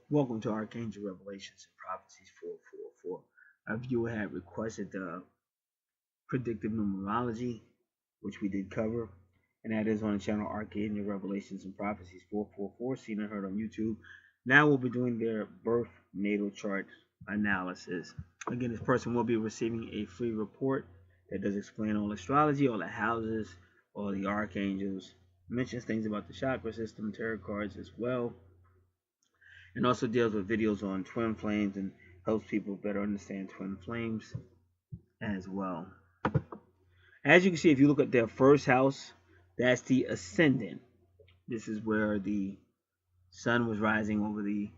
Welcome to Archangel Revelations and Prophecies 444. A viewer had requested the predictive numerology, which we did cover, and that is on the channel Archangel Revelations and Prophecies 444, seen and heard on YouTube. Now we'll be doing their birth natal chart analysis. Again, this person will be receiving a free report that does explain all astrology, all the houses, all the archangels, mentions things about the chakra system, tarot cards as well, and also deals with videos on twin flames and helps people better understand twin flames as well. As you can see, if you look at their first house, that's the ascendant. This is where the sun was rising over the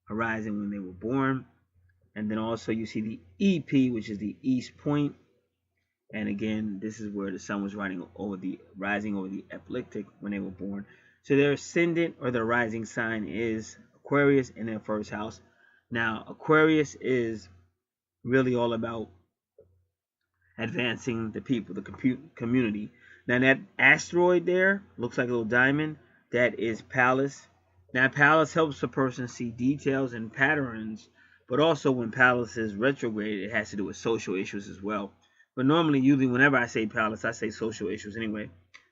horizon when they were born. And then also you see the EP, which is the east point. And again, this is where the sun was rising over the ecliptic when they were born. So their ascendant or their rising sign is Aquarius in their first house. Now, Aquarius is really all about advancing the people, the community. Now, that asteroid there looks like a little diamond. That is Pallas. Now, Pallas helps a person see details and patterns, but also when Pallas is retrograde, it has to do with social issues as well. But normally, usually, whenever I say Pallas, I say social issues anyway,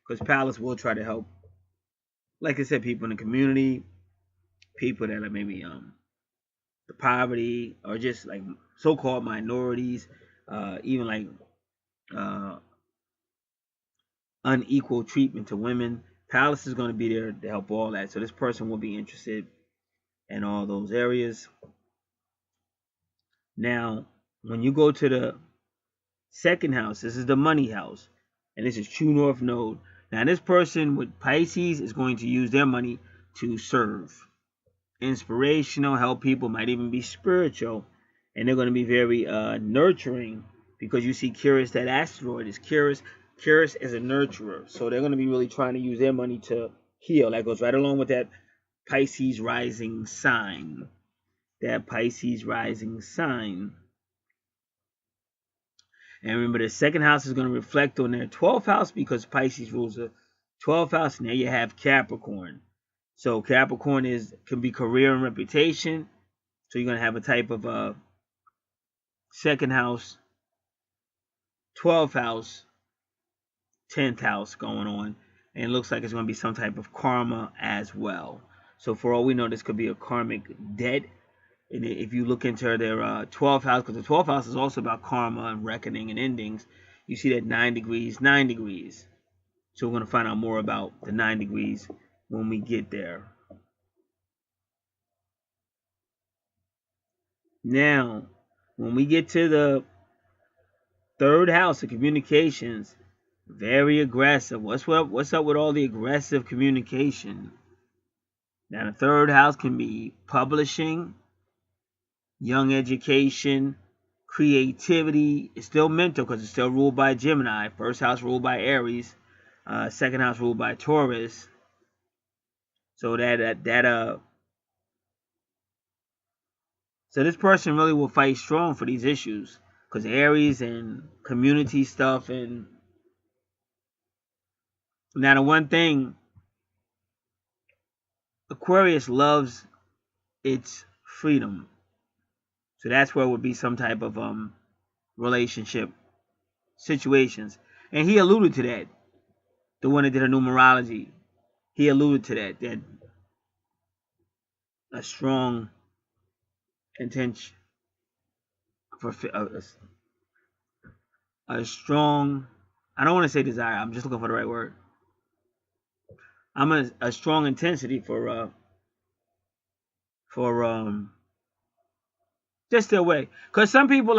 because Pallas will try to help, like I said, people in the community, people that are maybe the poverty or just like so-called minorities, even like unequal treatment to women. Pallas is going to be there to help all that. So this person will be interested in all those areas. Now, when you go to the second house, this is the money house, and this is true north node. Now, this person with Pisces is going to use their money to serve, inspirational, help people, might even be spiritual, and they're going to be very nurturing, because you see Curious, that asteroid is Curious. Curious is a nurturer, so they're going to be really trying to use their money to heal. That goes right along with that Pisces rising sign. That Pisces rising sign. And remember, the second house is going to reflect on their 12th house, because Pisces rules the 12th house. Now you have Capricorn. So Capricorn can be career and reputation. So you're going to have a type of second house, 12th house, 10th house going on. And it looks like it's going to be some type of karma as well. So for all we know, this could be a karmic debt. And if you look into their 12th house, because the 12th house is also about karma and reckoning and endings, you see that 9 degrees, 9 degrees. So we're going to find out more about the 9 degrees when we get there. Now, when we get to the third house of communications, very aggressive. What's up with all the aggressive communication? Now, the third house can be publishing, young education, creativity. It's still mental because it's still ruled by Gemini. First house ruled by Aries. Second house ruled by Taurus. So so this person really will fight strong for these issues, because Aries and community stuff. And now the one thing, Aquarius loves its freedom. So that's where it would be some type of relationship situations. And he alluded to that. The one that did a numerology, he alluded to that a strong intention for a strong, I don't want to say desire, I'm just looking for the right word. I'm a strong intensity for just their way. Because some people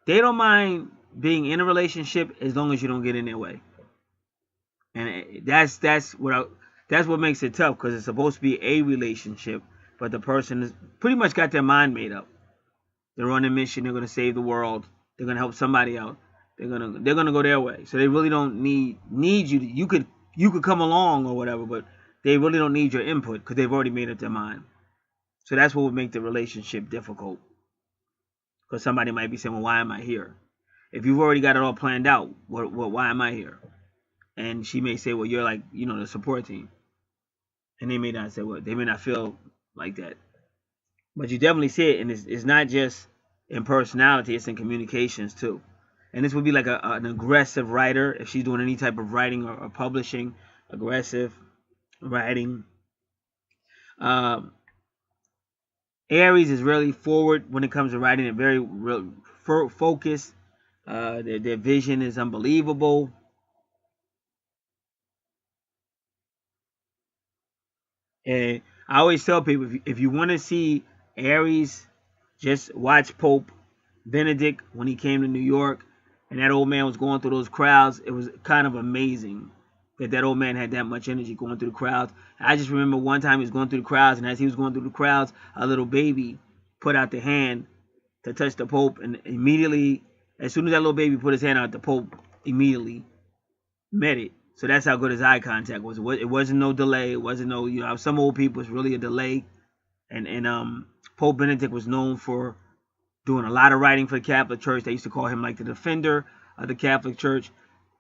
they don't mind being in a relationship as long as you don't get in their way. And that's what makes it tough, because it's supposed to be a relationship, but the person has pretty much got their mind made up. They're on a mission. They're going to save the world. They're going to help somebody out. They're gonna go their way. So they really don't need you. You could come along or whatever, but they really don't need your input, because they've already made up their mind. So that's what would make the relationship difficult, because somebody might be saying, "Well, why am I here?" If you've already got it all planned out, why am I here? And she may say, "Well, you're like, the support team." And they may not say what, they may not feel like that. But you definitely see it, and it's not just in personality, it's in communications too. And this would be like an aggressive writer if she's doing any type of writing or publishing, aggressive writing. Um, Aries is really forward when it comes to writing. They're very real, focused. Their vision is unbelievable. And I always tell people, if you want to see Aries, just watch Pope Benedict when he came to New York, and that old man was going through those crowds. It was kind of amazing that old man had that much energy going through the crowds. I just remember one time he was going through the crowds, and as he was going through the crowds, a little baby put out the hand to touch the Pope, and immediately, as soon as that little baby put his hand out, the Pope immediately met it. So that's how good his eye contact was. It wasn't no delay. It wasn't no, some old people it's really a delay. And Pope Benedict was known for doing a lot of writing for the Catholic Church. They used to call him like the defender of the Catholic Church.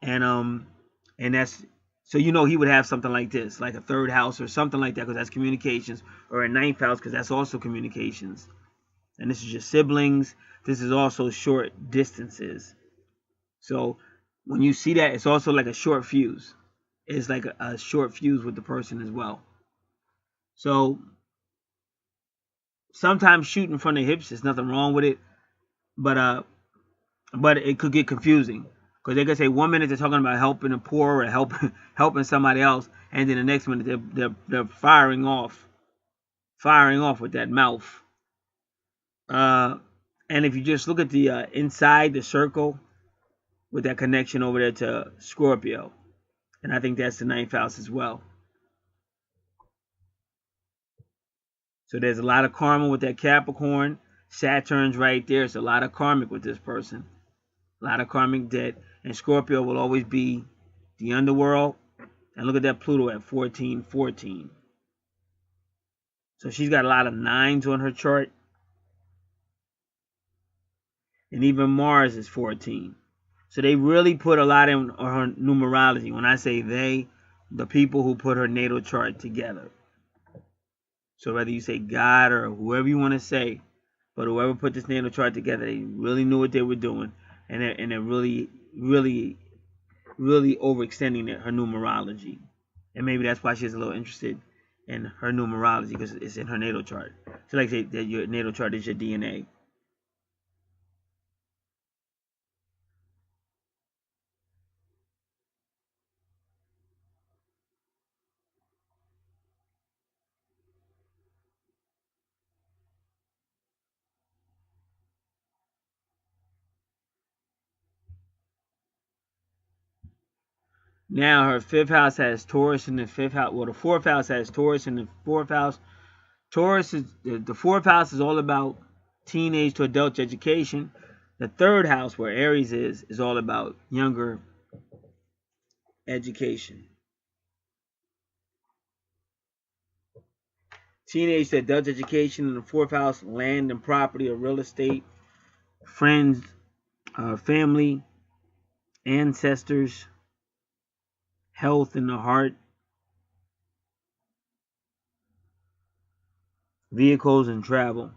And that's, so he would have something like this, like a third house or something like that, because that's communications, or a ninth house, because that's also communications. And this is your siblings. This is also short distances. So when you see that, it's also like a short fuse. It's like a short fuse with the person as well. So sometimes shooting from the hips, there's nothing wrong with it, but it could get confusing, because they could say 1 minute they're talking about helping the poor or helping somebody else, and then the next minute they're firing off with that mouth. And if you just look at the inside the circle with that connection over there to Scorpio, and I think that's the ninth house as well. So there's a lot of karma with that Capricorn. Saturn's right there. It's a lot of karmic with this person. A lot of karmic debt. And Scorpio will always be the underworld. And look at that Pluto at 1414. So she's got a lot of nines on her chart. And even Mars is 14. So they really put a lot in her numerology. When I say they, the people who put her natal chart together. So whether you say God or whoever you want to say, but whoever put this natal chart together, they really knew what they were doing, and they're really, really, really overextending her numerology. And maybe that's why she's a little interested in her numerology, because it's in her natal chart. So like I say, that your natal chart is your DNA. Now her fifth house has Taurus in the fifth house. Well, the fourth house has Taurus in the fourth house. Taurus is the fourth house is all about teenage to adult education. The third house, where Aries is all about younger education. Teenage to adult education in the fourth house, land and property or real estate, friends, family, ancestors, health in the heart, vehicles and travel.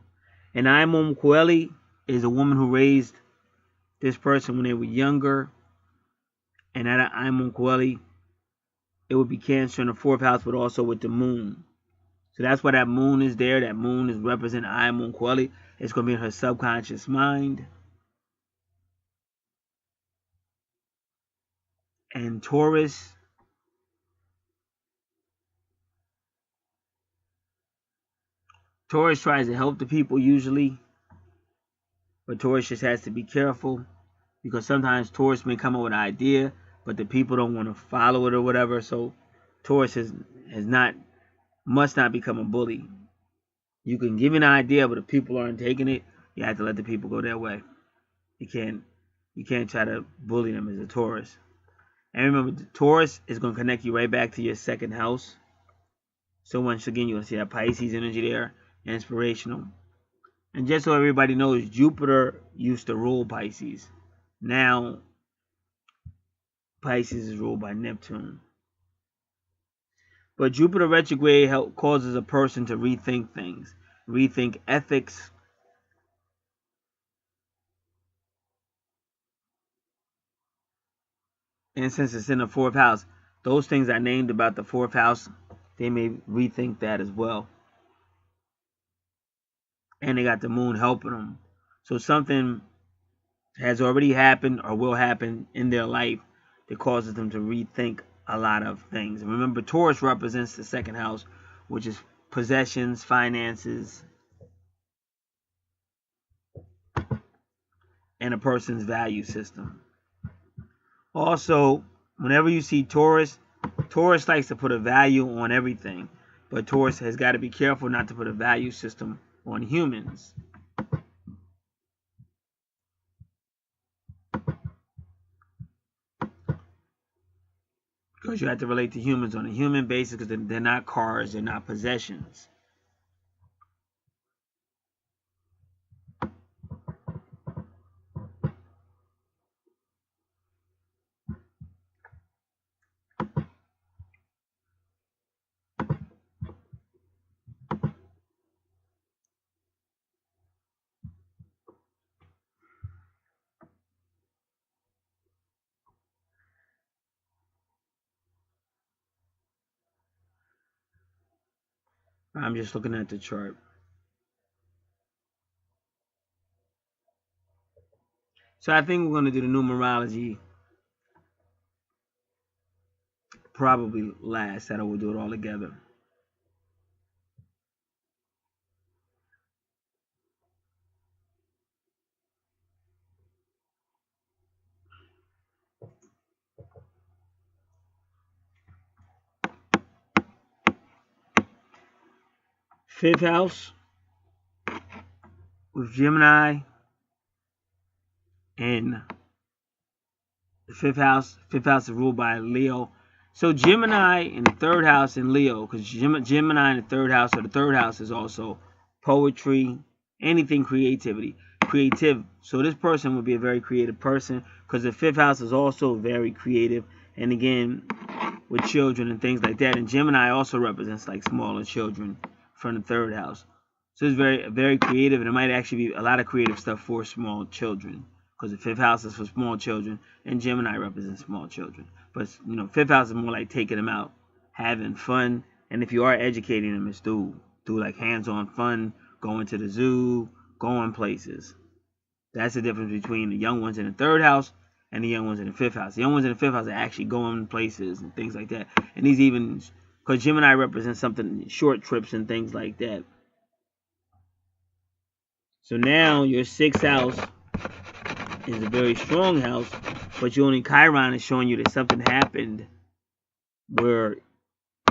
And Imom Kweli is a woman who raised this person when they were younger. And at Imom Kweli, it would be Cancer in the fourth house, but also with the moon. So that's why that moon is there. That moon is representing Imom Kweli. It's going to be in her subconscious mind. And Taurus tries to help the people usually, but Taurus just has to be careful, because sometimes Taurus may come up with an idea, but the people don't want to follow it or whatever. So Taurus must not become a bully. You can give an idea, but if people aren't taking it, you have to let the people go their way. You can't try to bully them as a Taurus. And remember, the Taurus is going to connect you right back to your second house. So once again, you're going to see that Pisces energy there, inspirational. And just so everybody knows, Jupiter used to rule Pisces. Now, Pisces is ruled by Neptune. But Jupiter retrograde causes a person to rethink things, rethink ethics. And since it's in the fourth house, those things I named about the fourth house, they may rethink that as well. And they got the moon helping them. So something has already happened or will happen in their life that causes them to rethink a lot of things. And remember, Taurus represents the second house, which is possessions, finances, and a person's value system. Also, whenever you see Taurus, Taurus likes to put a value on everything, but Taurus has got to be careful not to put a value system on humans. Because you have to relate to humans on a human basis, because they're not cars, they're not possessions. I'm just looking at the chart. So I think we're going to do the numerology probably last. That we'll do it all together. Fifth house with Gemini and the fifth house is ruled by Leo. So Gemini in the third house in Leo, because Gemini in the third house, or the third house is also poetry, anything creative. So this person would be a very creative person, because the fifth house is also very creative, and again with children and things like that. And Gemini also represents like smaller children from the third house. So it's very creative, and it might actually be a lot of creative stuff for small children, because the fifth house is for small children, and Gemini represents small children. But fifth house is more like taking them out, having fun, and if you are educating them, it's through like hands-on fun, going to the zoo, going places. That's the difference between the young ones in the third house and the young ones in the fifth house. The young ones in the fifth house are actually going places and things like that. And these even, because Gemini represents something, short trips and things like that. So now your sixth house is a very strong house, but your only Chiron is showing you that something happened where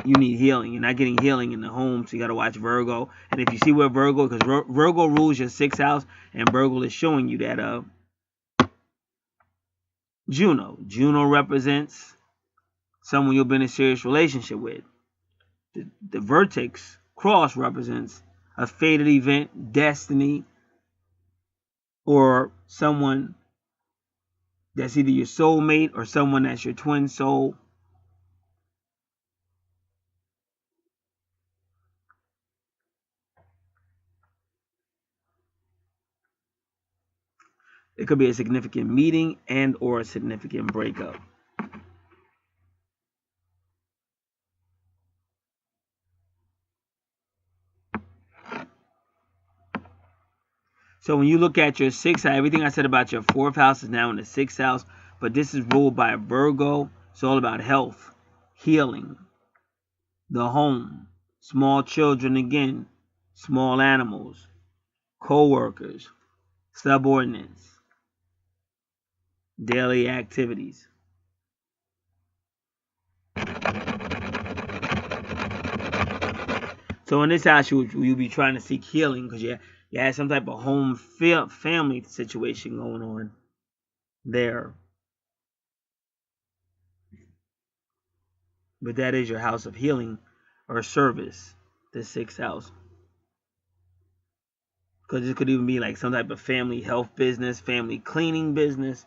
you need healing. You're not getting healing in the home, so you got to watch Virgo. And if you see where Virgo, because Virgo rules your sixth house, and Virgo is showing you that Juno represents someone you'll be in a serious relationship with. The vertex cross represents a fated event, destiny, or someone that's either your soulmate or someone that's your twin soul. It could be a significant meeting and or a significant breakup. So when you look at your sixth house, everything I said about your fourth house is now in the sixth house, but this is ruled by a Virgo. It's all about health, healing, the home, small children again, small animals, co-workers, subordinates, daily activities. So in this house, you'll be trying to seek healing, because you have some type of home family situation going on there. But that is your house of healing or service, the sixth house. Because it could even be like some type of family health business, family cleaning business,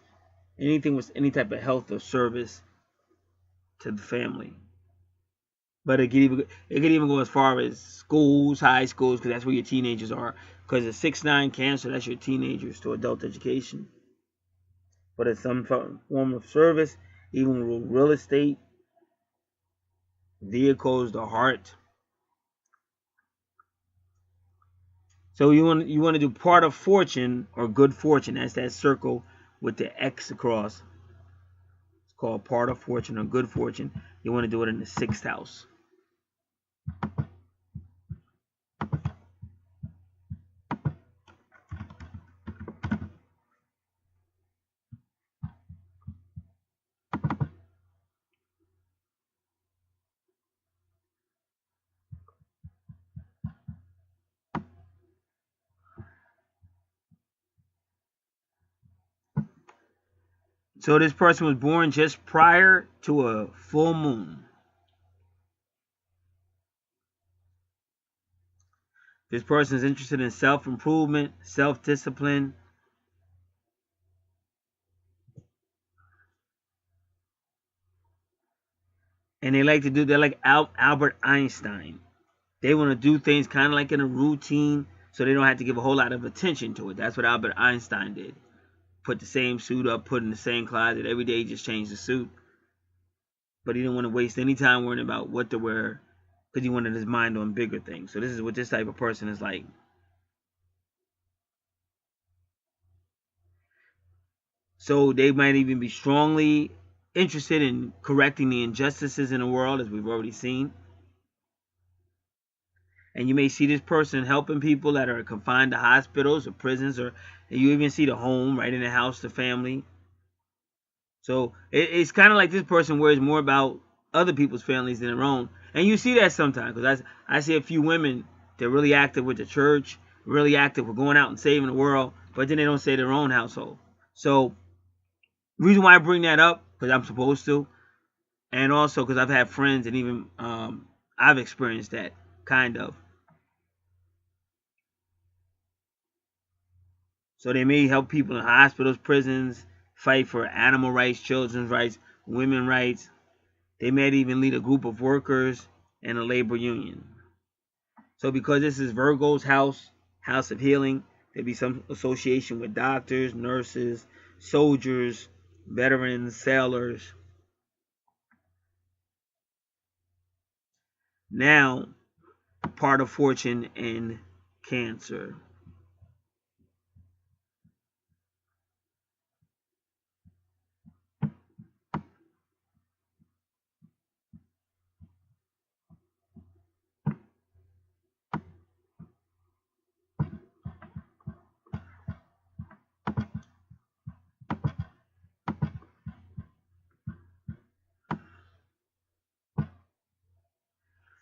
anything with any type of health or service to the family. But it could even go as far as schools, high schools, because that's where your teenagers are. Because the 6-9 Cancer, that's your teenagers to adult education. But it's some form of service, even real estate, vehicles, the heart. So you want to do part of fortune or good fortune. That's that circle with the X across. It's called part of fortune or good fortune. You want to do it in the 6th house. So this person was born just prior to a full moon. This person is interested in self-improvement, self-discipline. And they're like Albert Einstein. They want to do things kind of like in a routine so they don't have to give a whole lot of attention to it. That's what Albert Einstein did. Put the same suit up, put in the same closet. Every day he just changed the suit. But he didn't want to waste any time worrying about what to wear because he wanted his mind on bigger things. So this is what this type of person is like. So they might even be strongly interested in correcting the injustices in the world, as we've already seen. And you may see this person helping people that are confined to hospitals or prisons, or you even see the home right in the house, the family. So it's kind of like this person worries more about other people's families than their own. And you see that sometimes, because I see a few women, they're really active with the church, really active with going out and saving the world, but then they don't save their own household. So the reason why I bring that up, because I'm supposed to, and also because I've had friends and even I've experienced that kind of. So they may help people in hospitals, prisons, fight for animal rights, children's rights, women's rights. They may even lead a group of workers in a labor union. So because this is Virgo's house, house of healing, there'll be some association with doctors, nurses, soldiers, veterans, sailors. Now, part of fortune in Cancer.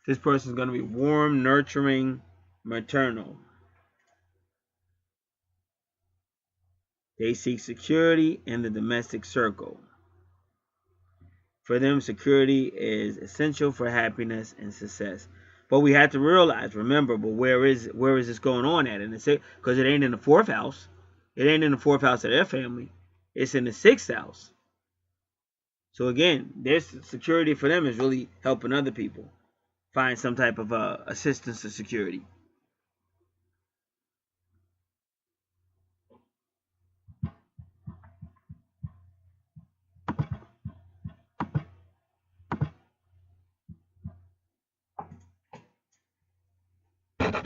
This person is going to be warm, nurturing, maternal. They seek security in the domestic circle. For them, security is essential for happiness and success. But we have to realize, remember, but where is this going on at? And because it ain't in the 4th house. It ain't in the 4th house of their family. It's in the 6th house. So again, their security for them is really helping other people find some type of assistance to security.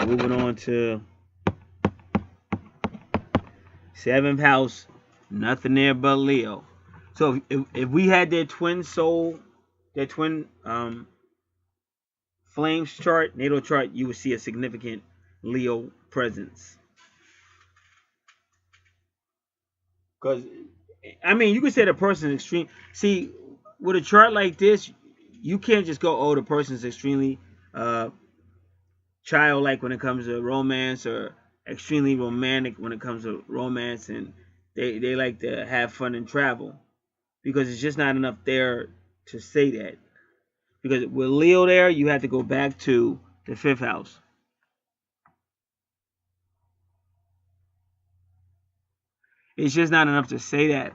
Moving on to 7th house, nothing there but Leo. So if we had their twin soul, their twin flames chart, natal chart, you would see a significant Leo presence. Because, I mean, you could say the person is extreme. See, with a chart like this, you can't just go, oh, the person's extremely childlike when it comes to romance, or extremely romantic when it comes to romance, and they like to have fun and travel. Because it's just not enough there to say that. Because with Leo there, you have to go back to the 5th house. It's just not enough to say that.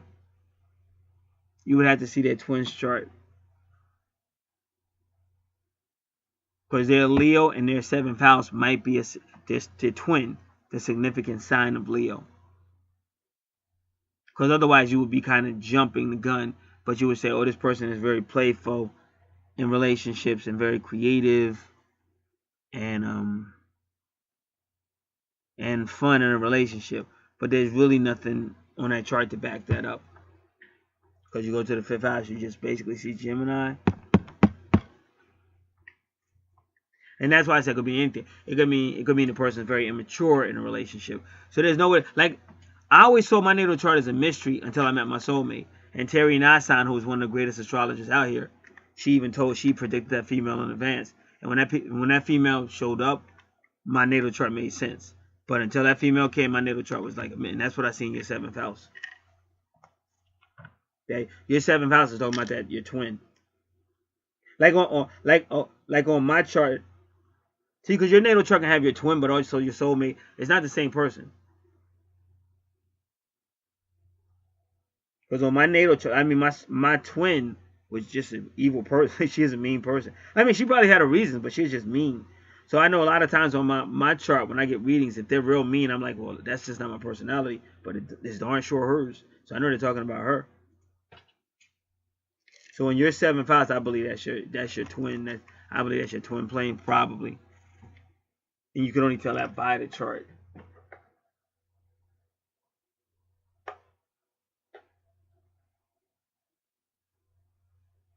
You would have to see that twins chart. because they're Leo and their 7th house might be their twin, the significant sign of Leo. Because otherwise you would be kind of jumping the gun, but you would say, oh, this person is very playful in relationships and very creative and fun in a relationship. But there's really nothing on that chart to back that up. Because you go to the 5th house, you just basically see Gemini. And that's why I said it could be anything. It could mean the person is very immature in a relationship. So there's no way. Like, I always saw my natal chart as a mystery until I met my soulmate. And Terry Nassan, who is one of the greatest astrologers out here, she predicted that female in advance. And when that female showed up, my natal chart made sense. But until that female came, my natal chart was like a minute. And that's what I see in your 7th house. Okay? Your 7th house is talking about that, your twin. Like on my chart. See, because your natal chart can have your twin, but also your soulmate. It's not the same person. Because on my natal chart, I mean, my twin was just an evil person. She is a mean person. I mean, she probably had a reason, but she's just mean. So I know a lot of times on my chart, when I get readings, if they're real mean, I'm like, well, that's just not my personality. But it's darn sure hers. So I know they're talking about her. So in your 7th house, I believe that's your twin. I believe that's your twin flame, probably. And you can only tell that by the chart.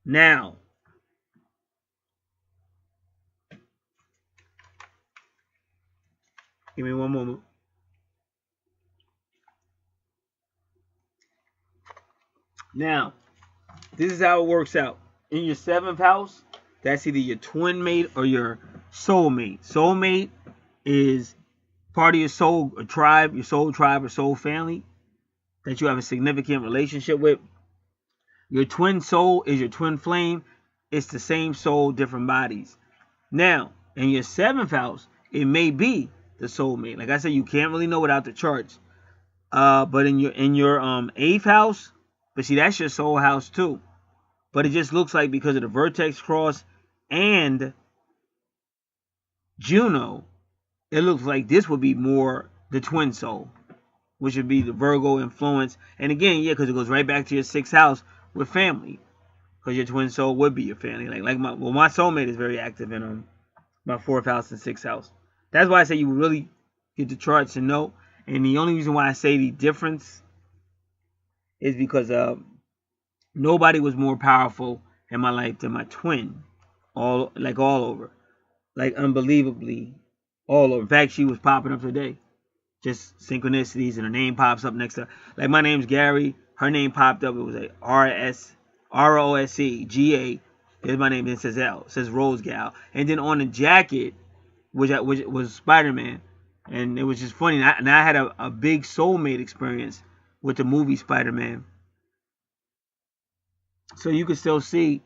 Now, give me one moment. Now, this is how it works out. In your 7th house, that's either your twin mate or your soulmate. Soulmate is part of your soul tribe, your soul tribe or soul family that you have a significant relationship with. Your twin soul is your twin flame. It's the same soul, different bodies. Now, in your 7th house, it may be the soulmate. Like I said, you can't really know without the charts. But in your 8th house, but see, that's your soul house too. But it just looks like because of the vertex cross and Juno, it looks like this would be more the twin soul, which would be the Virgo influence. And again, yeah, because it goes right back to your 6th house with family, because your twin soul would be your family. Like my soulmate is very active in my 4th house and 6th house. That's why I say you would really get the charts to know. And the only reason why I say the difference is because nobody was more powerful in my life than my twin. All over. Like unbelievably all over. In fact, she was popping up today. Just synchronicities, and her name pops up next to her. Like my name's Gary. Her name popped up. It was a ROSEGA. There's my name. It says L. It says Rose Gal. And then on the jacket, which was Spider-Man. And it was just funny. And I had a big soulmate experience with the movie Spider-Man. So you can still see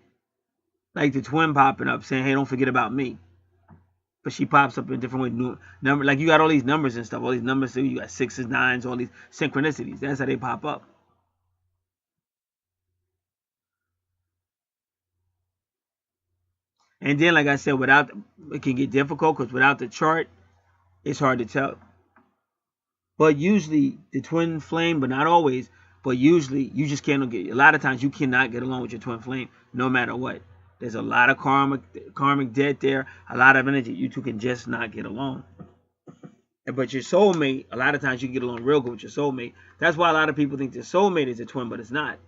like the twin popping up saying, hey, don't forget about me. But she pops up in different ways. Like you got all these numbers and stuff. All these numbers. So you got 6s, 9s, all these synchronicities. That's how they pop up. And then, like I said, it can get difficult because without the chart, it's hard to tell. But usually the twin flame, but not always, but usually you just can't get. A lot of times you cannot get along with your twin flame, no matter what. There's a lot of karmic debt there, a lot of energy. You two can just not get along. But your soulmate, a lot of times you get along real good with your soulmate. That's why a lot of people think their soulmate is a twin, but it's not.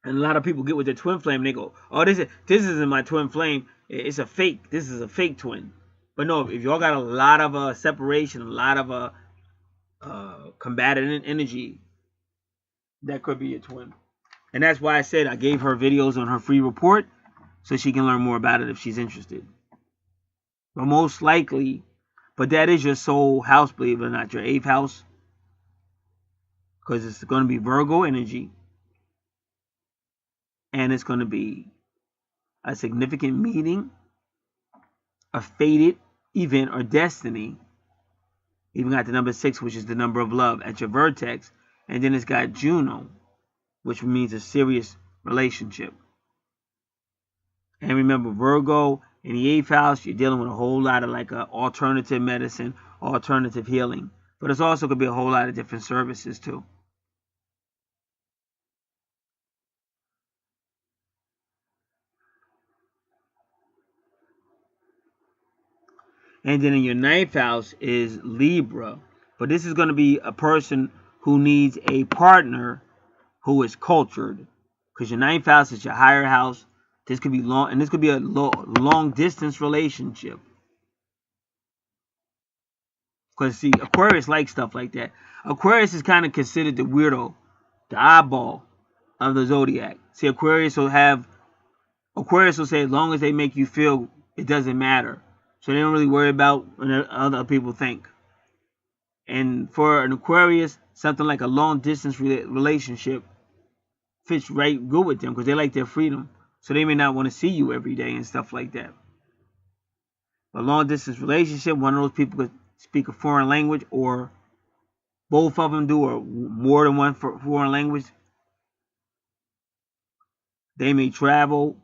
And a lot of people get with their twin flame and they go, oh, this isn't my twin flame. It's a fake. This is a fake twin. But no, if y'all got a lot of separation, a lot of combative energy, that could be a twin. And that's why I said I gave her videos on her free report so she can learn more about it if she's interested. But most likely, but that is your soul house, believe it or not, your 8th house. Because it's going to be Virgo energy. And it's going to be a significant meeting, a fated event or destiny. Even got the number 6, which is the number of love at your vertex. And then it's got Juno, which means a serious relationship. And remember, Virgo in the 8th house, you're dealing with a whole lot of like alternative medicine, alternative healing. But it's also going to be a whole lot of different services too. And then in your 9th house is Libra. But this is going to be a person who needs a partner who is cultured. Because your 9th house is your higher house. This could be long, and this could be a long distance relationship. Because see, Aquarius likes stuff like that. Aquarius is kind of considered the weirdo, the oddball of the zodiac. See, Aquarius will say as long as they make you feel, it doesn't matter. So they don't really worry about what other people think. And for an Aquarius, something like a long distance relationship fits right good with them because they like their freedom. So they may not want to see you every day and stuff like that. A long distance relationship, one of those people could speak a foreign language, or both of them do, or more than one foreign language. They may travel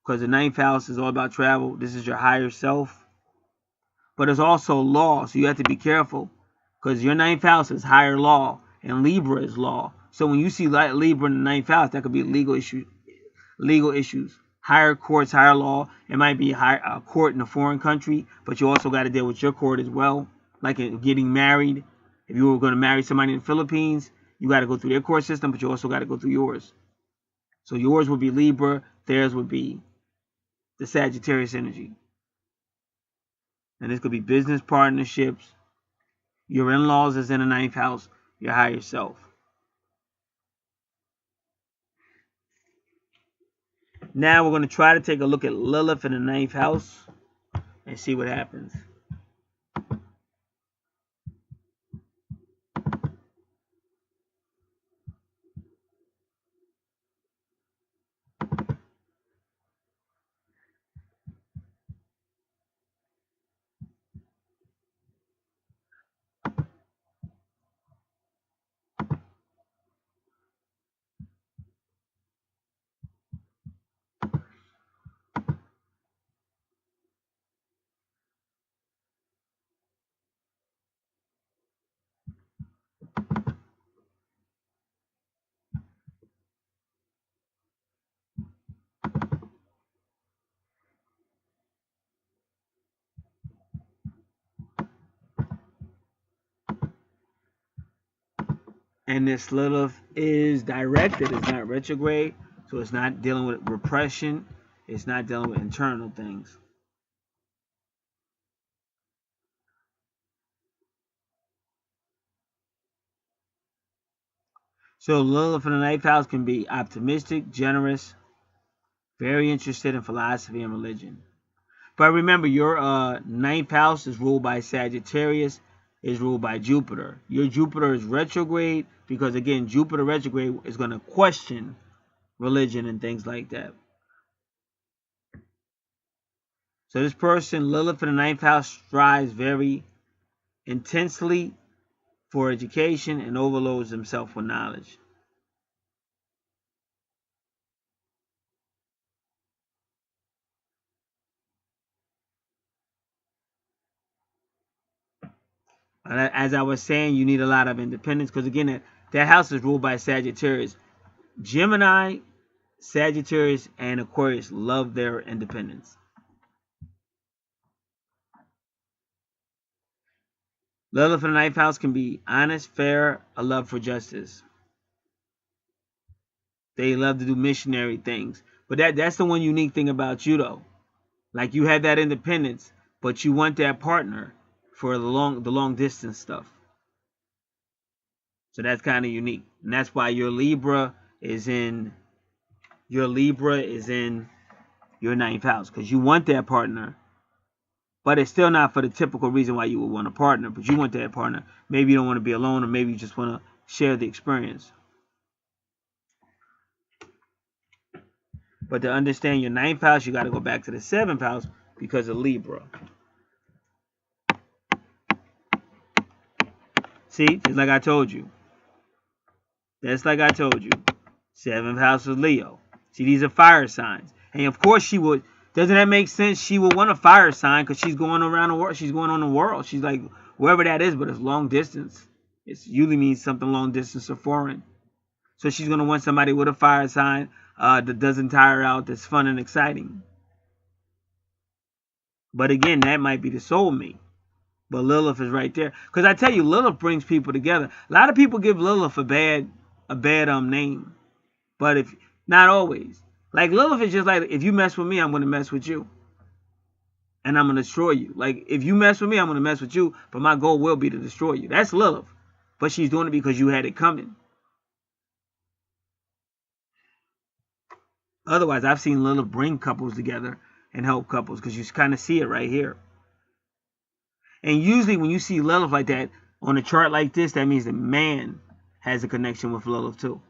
because the 9th house is all about travel. This is your higher self. But it's also law, so you have to be careful because your 9th house is higher law and Libra is law. So when you see Libra in the 9th house, that could be legal issues. Higher courts, higher law. It might be a court in a foreign country, but you also got to deal with your court as well. Like getting married. If you were going to marry somebody in the Philippines, you got to go through their court system, but you also got to go through yours. So yours would be Libra, theirs would be the Sagittarius energy. And this could be business partnerships. Your in-laws is in the 9th house, your higher self. Now we're going to try to take a look at Lilith in the 9th house and see what happens. And this Lilith is directed, it's not retrograde, so it's not dealing with repression, it's not dealing with internal things. So Lilith in the 9th house can be optimistic, generous, very interested in philosophy and religion. But remember, your 9th house is ruled by Sagittarius, is ruled by Jupiter. Your Jupiter is retrograde because, again, Jupiter retrograde is going to question religion and things like that. So this person, Lilith in the 9th house, strives very intensely for education and overloads himself with knowledge. As I was saying, you need a lot of independence because, again, that house is ruled by Sagittarius. Gemini, Sagittarius, and Aquarius love their independence. Lilith in the 9th house can be honest, fair, a love for justice. They love to do missionary things. But that's the one unique thing about you, though. Like, you have that independence, but you want that partner for the long distance stuff. So that's kind of unique. And that's why your Libra is in your 9th house. Because you want that partner. But it's still not for the typical reason why you would want a partner. But you want that partner. Maybe you don't want to be alone, or maybe you just want to share the experience. But to understand your 9th house, you got to go back to the 7th house because of Libra. See, just like I told you. That's like I told you. 7th house is Leo. See, these are fire signs. And of course she would. Doesn't that make sense? She would want a fire sign because she's going around the world. She's going on the world. She's like wherever that is, but it's long distance. It usually means something long distance or foreign. So she's gonna want somebody with a fire sign that doesn't tire her out, that's fun and exciting. But again, that might be the soulmate. But Lilith is right there. Because I tell you, Lilith brings people together. A lot of people give Lilith a bad name. But if not always. Like Lilith is just like, if you mess with me, I'm gonna mess with you. And I'm gonna destroy you. Like if you mess with me, I'm gonna mess with you, but my goal will be to destroy you. That's Lilith. But she's doing it because you had it coming. Otherwise, I've seen Lilith bring couples together and help couples because you kind of see it right here. And usually when you see Lilith like that on a chart like this, that means the man has a connection with Lilith too.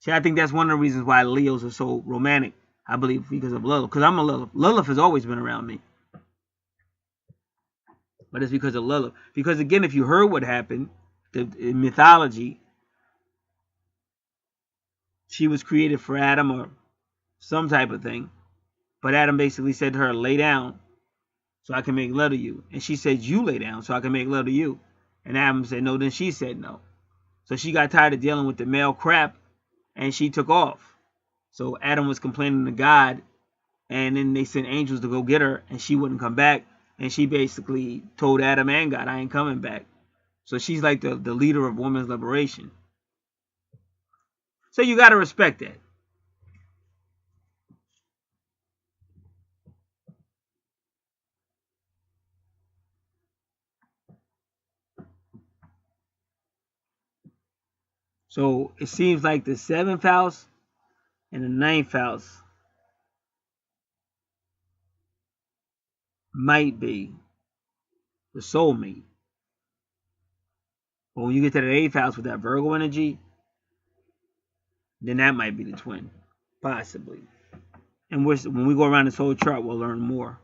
See, I think that's one of the reasons why Leos are so romantic. I believe because of Lilith. Because I'm a Lilith. Lilith has always been around me. But it's because of Lilith. Because again, if you heard what happened in mythology, she was created for Adam or some type of thing. But Adam basically said to her, lay down so I can make love to you. And she said, you lay down so I can make love to you. And Adam said no, then she said no. So she got tired of dealing with the male crap and she took off. So Adam was complaining to God, and then they sent angels to go get her, and she wouldn't come back. And she basically told Adam and God, I ain't coming back. So she's like the leader of women's liberation. So you got to respect that. So it seems like the 7th house and the 9th house might be the soulmate. But when you get to the 8th house with that Virgo energy, then that might be the twin. Possibly. And when we go around this whole chart, we'll learn more.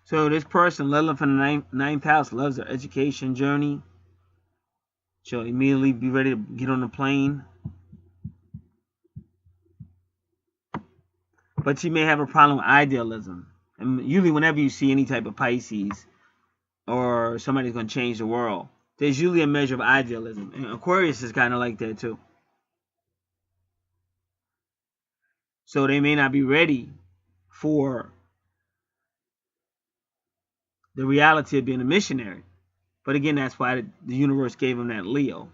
So this person, Lilith in the 9th house, loves their education journey. She'll immediately be ready to get on the plane. But she may have a problem with idealism. And usually whenever you see any type of Pisces or somebody's going to change the world, there's usually a measure of idealism. And Aquarius is kind of like that too. So they may not be ready for the reality of being a missionary. But again, that's why the universe gave him that Leo.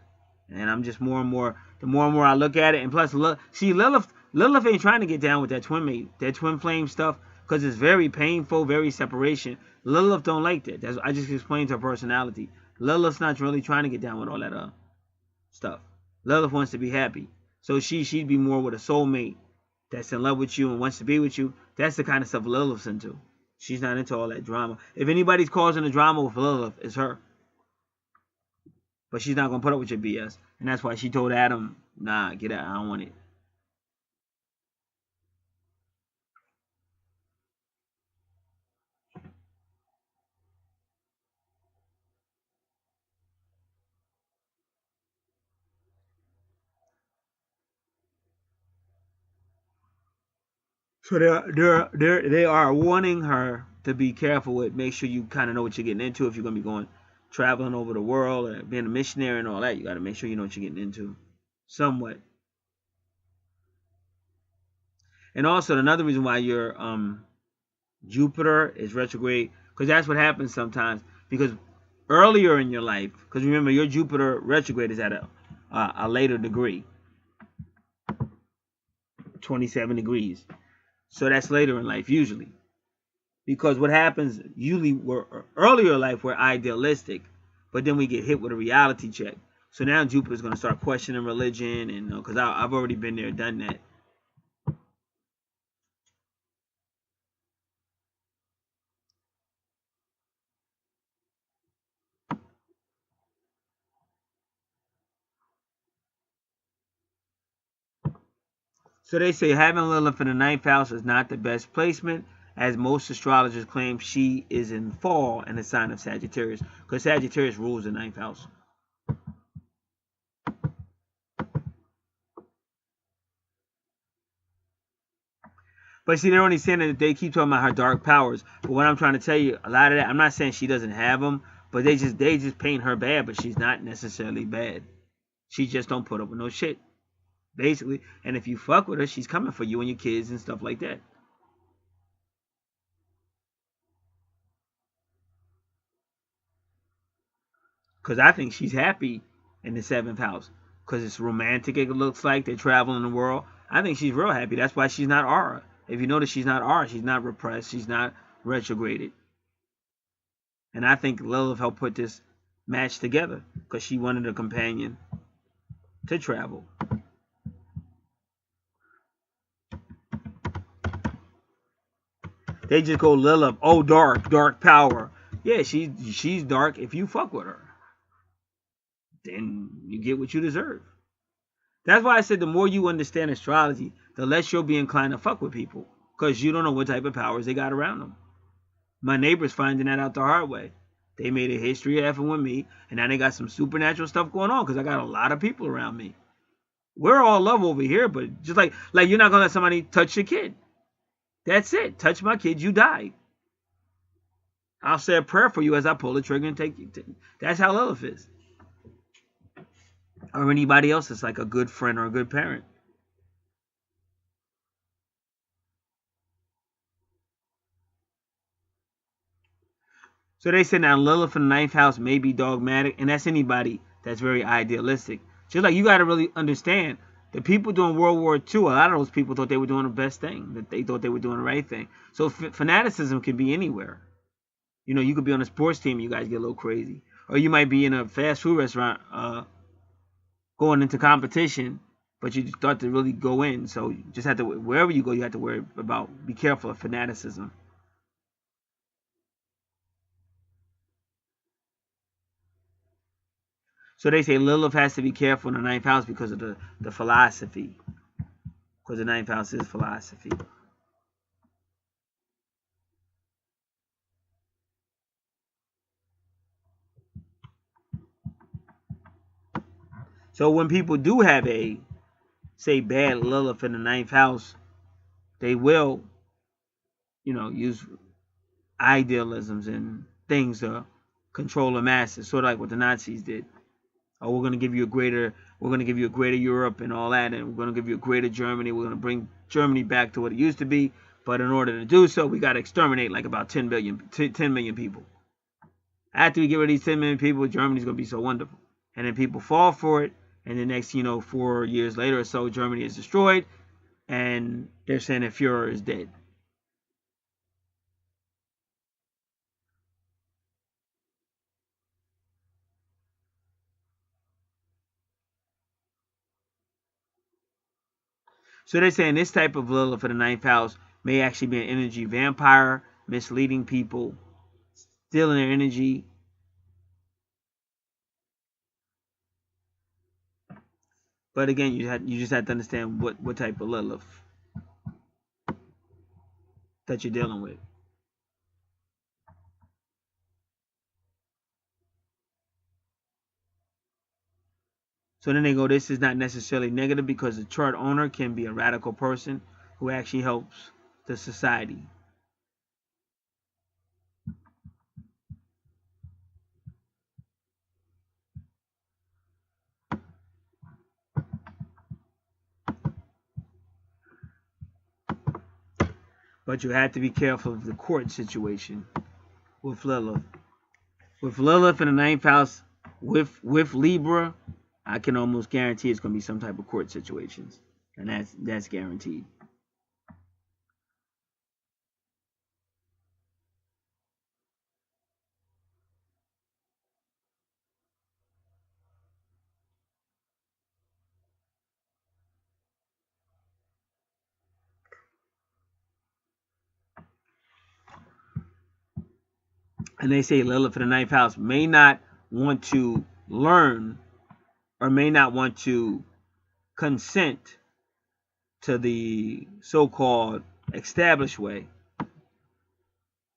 And I'm just more and more, the more and more I look at it. And plus, see, Lilith ain't trying to get down with that twin mate, that twin flame stuff, because it's very painful, very separation. Lilith don't like that. I just explained her personality. Lilith's not really trying to get down with all that stuff. Lilith wants to be happy. So she'd be more with a soulmate that's in love with you and wants to be with you. That's the kind of stuff Lilith's into. She's not into all that drama. If anybody's causing the drama with Lilith, it's her. But she's not going to put up with your BS. And that's why she told Adam, nah, get out. I don't want it. So they are warning her to be careful with. Make sure you kind of know what you're getting into. If you're going to be going traveling over the world or being a missionary and all that, you got to make sure you know what you're getting into somewhat. And also another reason why your Jupiter is retrograde, because that's what happens sometimes. Because earlier in your life, because remember your Jupiter retrograde is at a later degree, 27 degrees. So that's later in life usually. Because what happens usually, we're earlier in life we're idealistic, but then we get hit with a reality check. So now Jupiter's going to start questioning religion, and because I've already been there, done that. So they say having Lilith in the ninth house is not the best placement, as most astrologers claim she is in fall in the sign of Sagittarius, because Sagittarius rules the ninth house. But see, they're only saying that they keep talking about her dark powers. But what I'm trying to tell you, a lot of that, I'm not saying she doesn't have them, but they just paint her bad, but she's not necessarily bad. She just don't put up with no shit, basically. And if you fuck with her, she's coming for you and your kids and stuff like that. Because I think she's happy in the seventh house. Because it's romantic, it looks like. They're traveling the world. I think she's real happy. That's why she's not aura. If you notice, she's not aura. She's not repressed. She's not retrograded. And I think Lilith helped put this match together. Because she wanted a companion to travel. They just go Lilith. Oh, dark power. Yeah, she's dark if you fuck with her. Then you get what you deserve. That's why I said the more you understand astrology, the less you'll be inclined to fuck with people. Because you don't know what type of powers they got around them. My neighbor's finding that out the hard way. They made a history of effing with me, and now they got some supernatural stuff going on because I got a lot of people around me. We're all love over here, but just like you're not going to let somebody touch your kid. That's it. Touch my kid, you die. I'll say a prayer for you as I pull the trigger and take you. That's how Lilith is. Or anybody else that's like a good friend or a good parent. So they say now Lilith in the ninth house may be dogmatic, and that's anybody that's very idealistic. Just like you got to really understand, the people during World War II, a lot of those people thought they were doing the best thing, that they thought they were doing the right thing. So fanaticism can be anywhere. You know, you could be on a sports team and you guys get a little crazy. Or you might be in a fast food restaurant going into competition, but you start to really go in. So you just have to, wherever you go, you have to worry about, be careful of fanaticism. So they say Lilith has to be careful in the ninth house because of the philosophy. Because the ninth house is philosophy. So when people do have a, say, bad Lilith in the ninth house, they will, you know, use idealisms and things to control the masses, sort of like what the Nazis did. Oh, we're going to give you a greater Europe and all that, and we're going to give you a greater Germany. We're going to bring Germany back to what it used to be, but in order to do so, we got to exterminate like about 10 million people. After we get rid of these 10 million people, Germany's going to be so wonderful. And then people fall for it, and the next, 4 years later or so, Germany is destroyed, and they're saying that Führer is dead. So they're saying this type of Lilith for the ninth house may actually be an energy vampire, misleading people, stealing their energy. But again, you just have to understand what type of Lilith that you're dealing with. So then they go, this is not necessarily negative because the chart owner can be a radical person who actually helps the society. But you have to be careful of the court situation with Lilith. With Lilith in the ninth house, with Libra, I can almost guarantee it's going to be some type of court situations, and that's guaranteed. And they say Lilith in the ninth house may not want to learn or may not want to consent to the so-called established way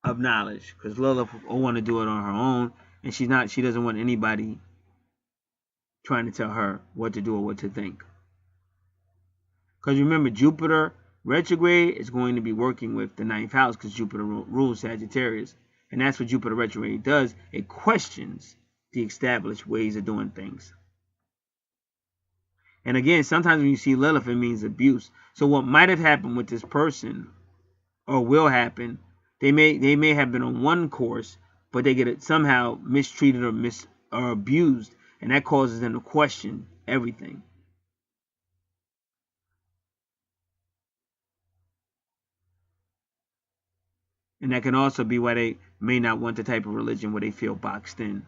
of knowledge, because Lilith will want to do it on her own, and she doesn't want anybody trying to tell her what to do or what to think. Because remember, Jupiter retrograde is going to be working with the ninth house, because Jupiter rules Sagittarius, and that's what Jupiter retrograde does. It questions the established ways of doing things. And again, sometimes when you see Lilith, it means abuse. So what might have happened with this person, or will happen, they may have been on one course, but they get it somehow mistreated or abused, and that causes them to question everything. And that can also be why they may not want the type of religion where they feel boxed in.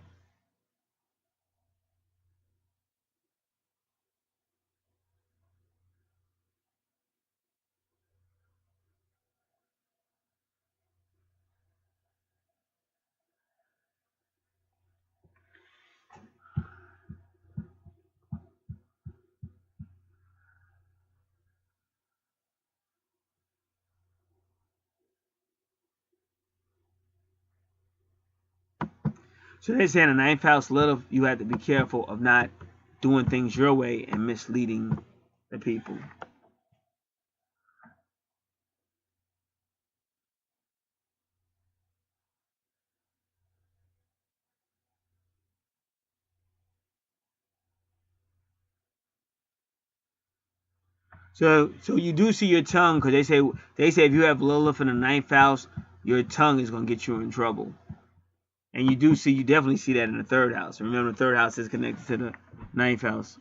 So they say in the ninth house, Lilith, you have to be careful of not doing things your way and misleading the people. So you do see your tongue, because they say if you have Lilith in the ninth house, your tongue is going to get you in trouble. And you definitely see that in the third house. Remember, the third house is connected to the ninth house.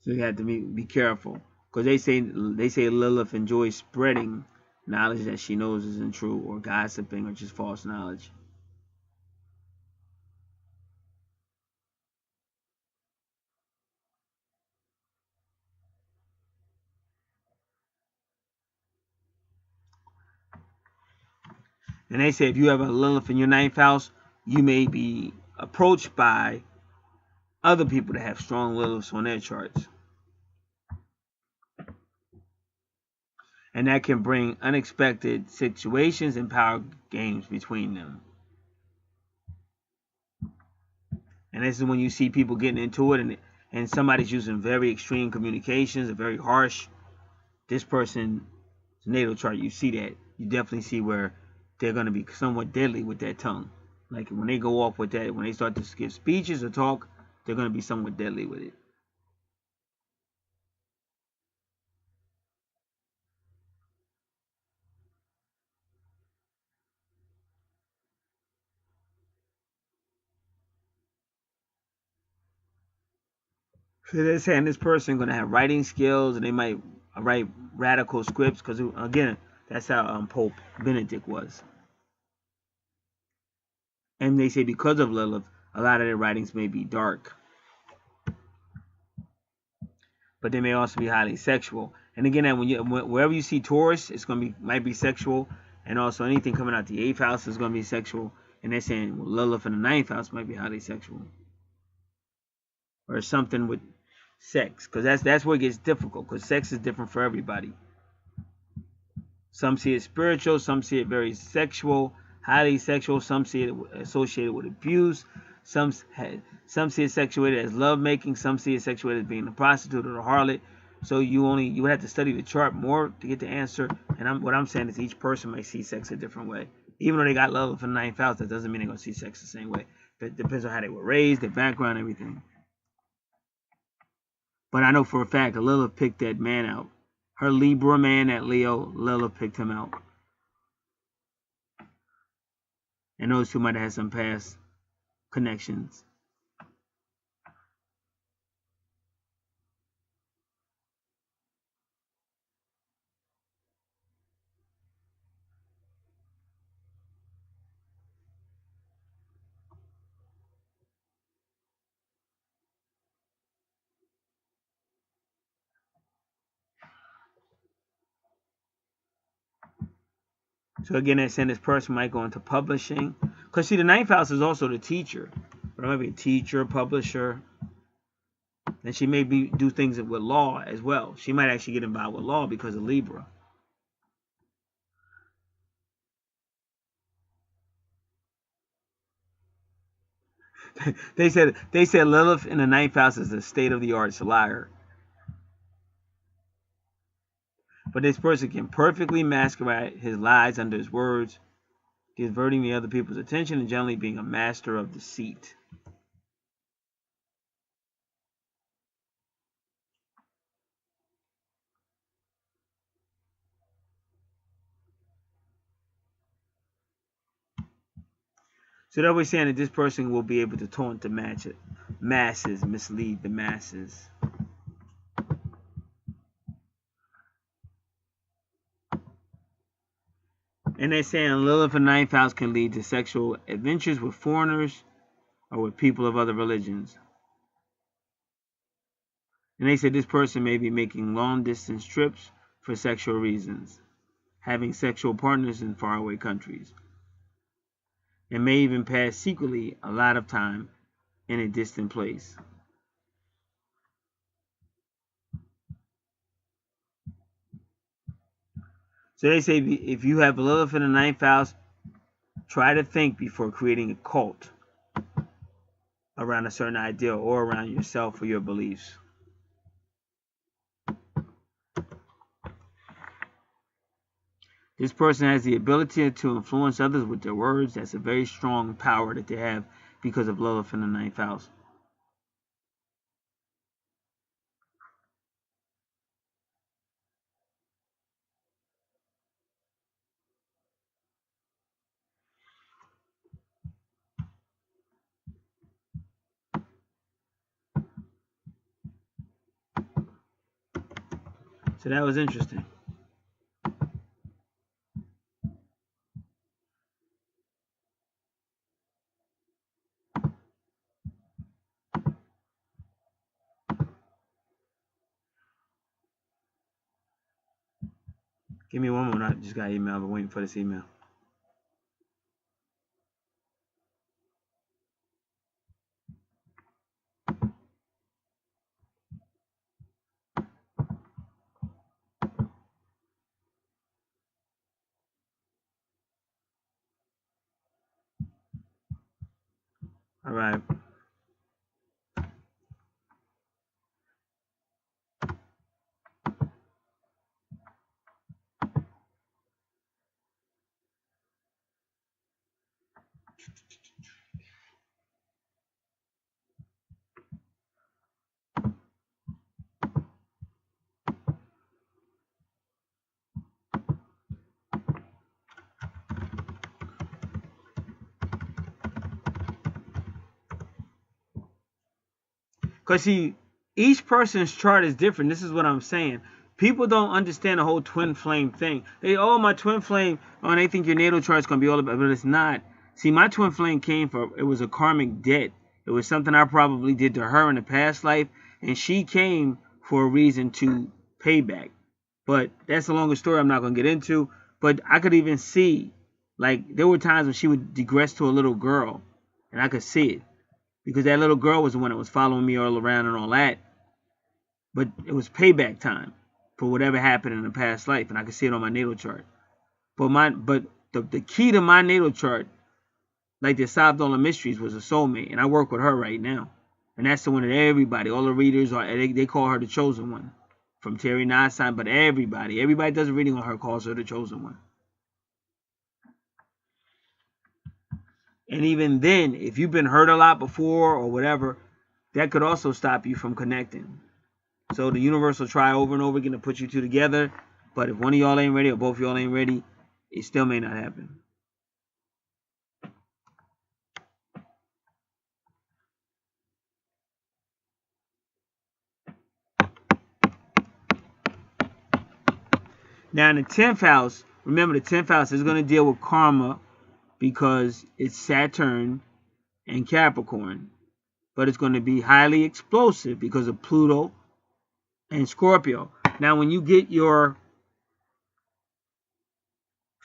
So you have to be careful, because they say Lilith enjoys spreading knowledge that she knows isn't true, or gossiping, or just false knowledge. And they say if you have a Lilith in your ninth house, you may be approached by other people that have strong Liliths on their charts. And that can bring unexpected situations and power games between them. And this is when you see people getting into it, and somebody's using very extreme communications, or very harsh. This person's natal chart, you see that. You definitely see where they're going to be somewhat deadly with that tongue. Like when they go off with that, when they start to give speeches or talk, they're going to be somewhat deadly with it. So they're saying this person going to have writing skills, and they might write radical scripts, because again, that's how Pope Benedict was. And they say because of Lilith, a lot of their writings may be dark, but they may also be highly sexual. And again, wherever you see Taurus, it's going to might be sexual, and also anything coming out the eighth house is going to be sexual. And they're saying Lilith in the ninth house might be highly sexual, or something with sex, because that's where it gets difficult, because sex is different for everybody. Some see it spiritual, some see it very sexual, highly sexual. Some see it associated with abuse. Some see it sexuated as lovemaking. Some see it sexuated as being a prostitute or a harlot. So you would have to study the chart more to get the answer. And what I'm saying is each person might see sex a different way. Even though they got love for the ninth house, that doesn't mean they're gonna see sex the same way. It depends on how they were raised, their background, everything. But I know for a fact that Lilith picked that man out. Her Libra man, that Leo, Lilith picked him out. And those two might have had some past connections. So again, that's saying this person might go into publishing. Because see, the 9th house is also the teacher. But it might be a teacher, publisher. And she may do things with law as well. She might actually get involved with law because of Libra. They said Lilith in the 9th house is a state-of-the-art liar. But this person can perfectly masquerade his lies under his words, diverting the other people's attention and generally being a master of deceit. So that we're saying that this person will be able to taunt the masses, mislead the masses. And they're saying Lilith in the 9th house can lead to sexual adventures with foreigners or with people of other religions. And they said this person may be making long-distance trips for sexual reasons, having sexual partners in faraway countries, and may even pass secretly a lot of time in a distant place. So they say if you have Lilith in the 9th house, try to think before creating a cult around a certain idea or around yourself or your beliefs. This person has the ability to influence others with their words. That's a very strong power that they have because of Lilith in the 9th house. So that was interesting. Give me one moment. I just got an email. I've been waiting for this email. All right. Because see, each person's chart is different. This is what I'm saying. People don't understand the whole twin flame thing. My twin flame, and they think your natal chart is going to be all about, but it's not. See, my twin flame it was a karmic debt. It was something I probably did to her in a past life, and she came for a reason to pay back. But that's a longer story I'm not going to get into. But I could even see, like, there were times when she would digress to a little girl, and I could see it. Because that little girl was the one that was following me all around and all that. But it was payback time for whatever happened in the past life. And I could see it on my natal chart. But the key to my natal chart, like that solved all the mysteries, was a soulmate. And I work with her right now. And that's the one that everybody, all the readers, they call her the chosen one. From Terry Nonstein, but everybody does a reading on her calls her the chosen one. And even then, if you've been hurt a lot before or whatever, that could also stop you from connecting. So the universe will try over and over again to put you two together. But if one of y'all ain't ready or both of y'all ain't ready, it still may not happen. Now in the 10th house, remember the 10th house is going to deal with karma because it's Saturn and Capricorn. But it's going to be highly explosive because of Pluto and Scorpio. Now, when you get your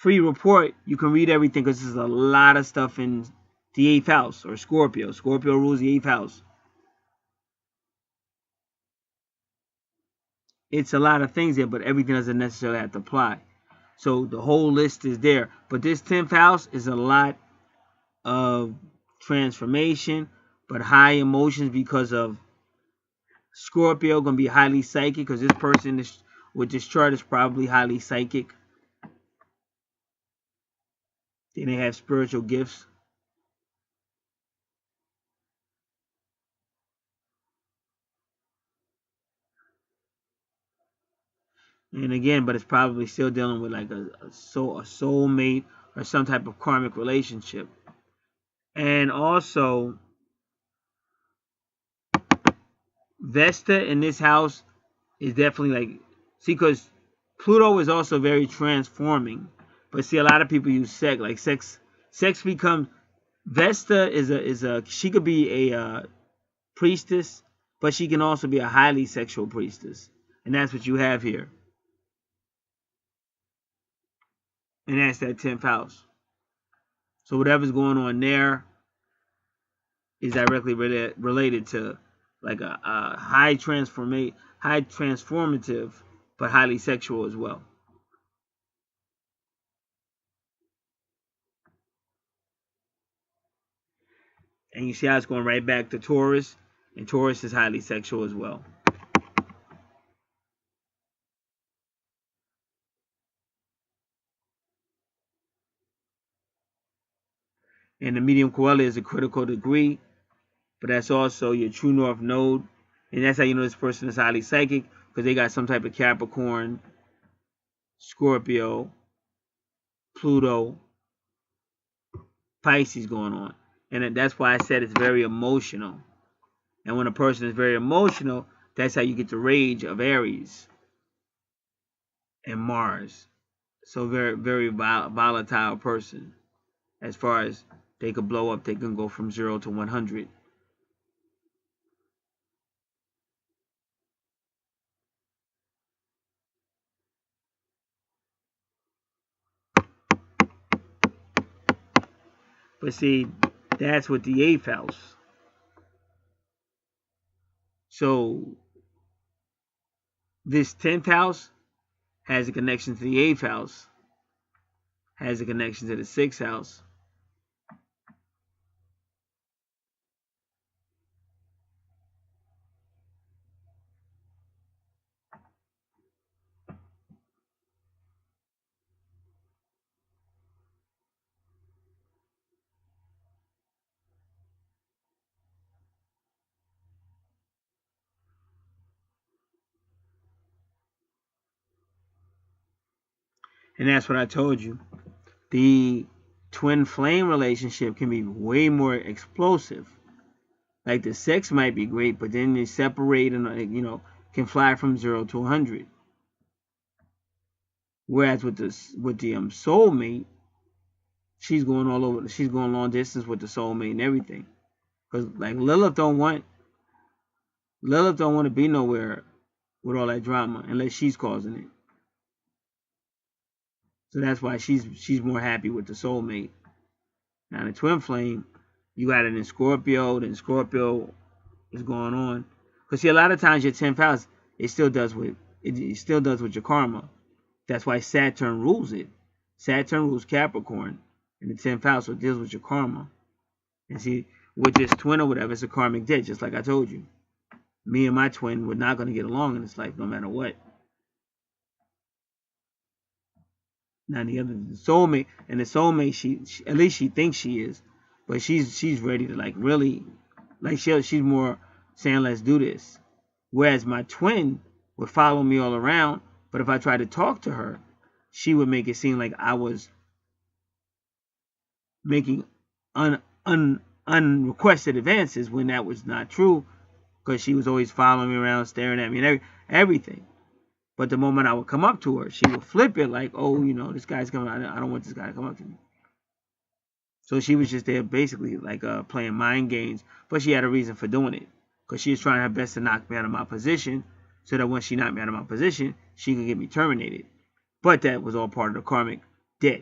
free report, you can read everything because there's a lot of stuff in the 8th house, or Scorpio. Scorpio rules the 8th house. It's a lot of things there, but everything doesn't necessarily have to apply. So the whole list is there. But this 10th house is a lot of transformation, but high emotions because of Scorpio. Going to be highly psychic because this person with this chart is probably highly psychic. Then they have spiritual gifts. And again, but it's probably still dealing with like a soulmate or some type of karmic relationship. And also, Vesta in this house is definitely like, see, because Pluto is also very transforming. But see, a lot of people use sex, like sex becomes, Vesta is a she could be a priestess, but she can also be a highly sexual priestess. And that's what you have here. And that's that 10th house. So whatever's going on there is directly related to like a high transformative, but highly sexual as well. And you see how it's going right back to Taurus, and Taurus is highly sexual as well. And the medium coeli is a critical degree, but that's also your true north node. And that's how you know this person is highly psychic, because they got some type of Capricorn, Scorpio, Pluto, Pisces going on. And that's why I said it's very emotional. And when a person is very emotional, that's how you get the rage of Aries and Mars. So very, very volatile person. As far as they could blow up, they can go from 0 to 100. But see, that's with the 8th house. So this 10th house has a connection to the 8th house, has a connection to the 6th house. And that's what I told you. The twin flame relationship can be way more explosive. Like the sex might be great, but then they separate and can fly from 0 to 100. Whereas with the soulmate, she's going all over. She's going long distance with the soulmate and everything. Because like Lilith don't want to be nowhere with all that drama unless she's causing it. So that's why she's more happy with the soulmate. Now the twin flame, you got it in Scorpio. Then Scorpio is going on. Because see, a lot of times your 10th house, it still does with your karma. That's why Saturn rules it. Saturn rules Capricorn in the 10th house, so it deals with your karma. And see, with this twin or whatever, it's a karmic debt, just like I told you. Me and my twin, we're not going to get along in this life no matter what. Now the soulmate, she at least she thinks she is, but she's ready to like really, like she's more saying let's do this. Whereas my twin would follow me all around, but if I tried to talk to her, she would make it seem like I was making unrequested advances when that was not true, because she was always following me around, staring at me and everything. But the moment I would come up to her, she would flip it like, oh, this guy's coming. I don't want this guy to come up to me. So she was just there basically like playing mind games. But she had a reason for doing it. Because she was trying her best to knock me out of my position. So that when she knocked me out of my position, she could get me terminated. But that was all part of the karmic debt.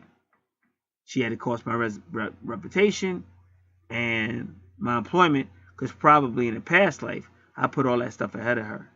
she had to cost my reputation and my employment, because probably in a past life I put all that stuff ahead of her.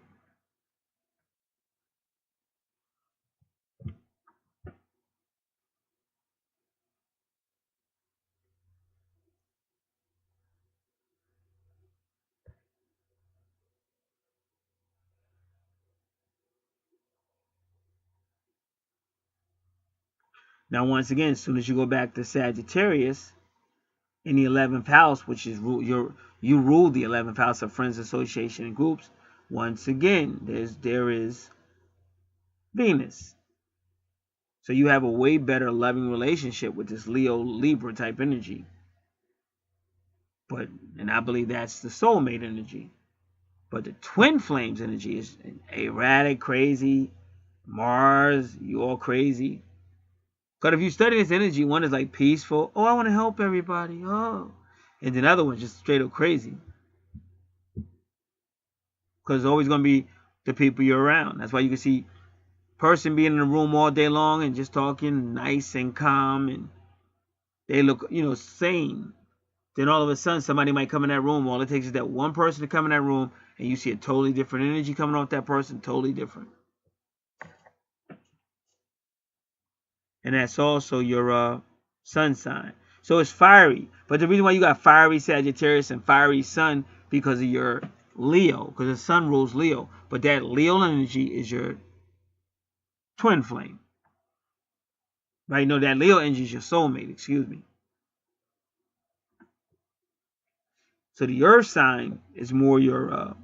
Now, once again, as soon as you go back to Sagittarius in the 11th house, which is you rule the 11th house of friends, association, and groups. Once again, there is Venus. So you have a way better loving relationship with this Leo Libra type energy. And I believe that's the soulmate energy. But the twin flames energy is erratic, crazy. Mars, you all crazy. Because if you study this energy, one is like peaceful. Oh, I want to help everybody. Oh. And then the other one's just straight up crazy. Because it's always going to be the people you're around. That's why you can see person being in a room all day long and just talking nice and calm. And they look, sane. Then all of a sudden, somebody might come in that room. All it takes is that one person to come in that room, and you see a totally different energy coming off that person, totally different. And that's also your sun sign. So it's fiery. But the reason why you got fiery Sagittarius and fiery sun, because of your Leo, because the sun rules Leo. But that Leo energy is your twin flame. Right? No, that Leo energy is your soulmate, excuse me. So the earth sign is more your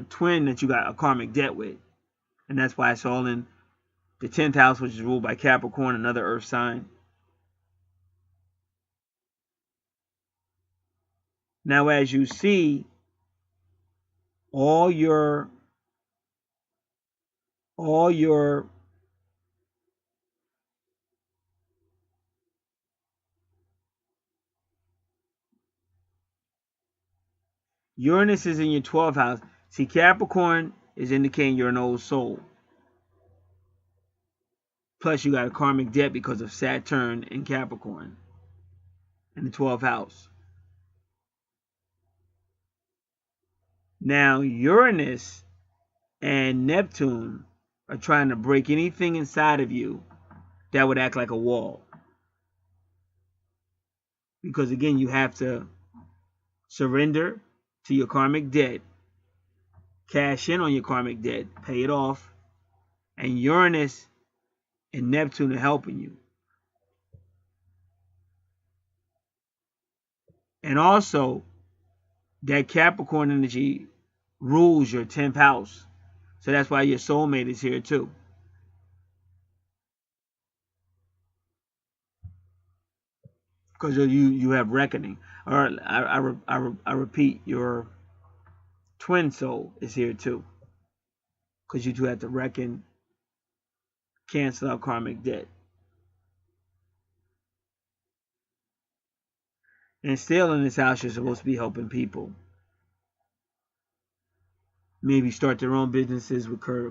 twin that you got a karmic debt with. And that's why it's all in the 10th house, which is ruled by Capricorn, another earth sign. Now, as you see, all your Uranus is in your 12th house. See, Capricorn is indicating you're an old soul. Plus, you got a karmic debt because of Saturn and Capricorn in the 12th house. Now, Uranus and Neptune are trying to break anything inside of you that would act like a wall. Because, again, you have to surrender to your karmic debt, cash in on your karmic debt, pay it off, and Uranus and Neptune are helping you. And also, that Capricorn energy rules your 10th house. So that's why your soulmate is here too. Because you have reckoning. Or I repeat, your twin soul is here too. Because you two have to reckon, cancel out karmic debt. And still in this house, you're supposed to be helping people. Maybe start their own businesses with career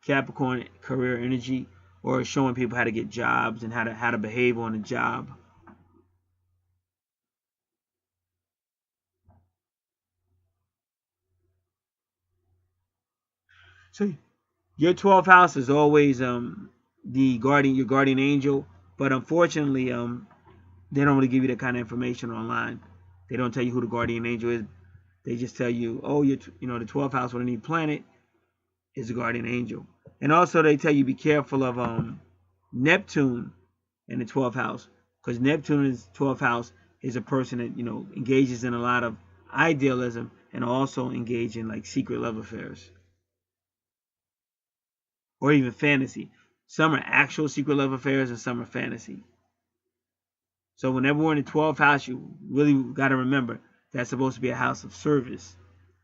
Capricorn career energy, or showing people how to get jobs and how to behave on a job. So your 12th house is always your guardian angel, but unfortunately they don't really give you that kind of information online. They don't tell you who the guardian angel is. They just tell you, oh, the 12th house with any planet is a guardian angel. And also they tell you be careful of Neptune in the 12th house, because Neptune in the 12th house is a person that engages in a lot of idealism and also engage in like secret love affairs or even fantasy. Some are actual secret love affairs and some are fantasy. So whenever we're in the 12th house, you really got to remember that's supposed to be a house of service.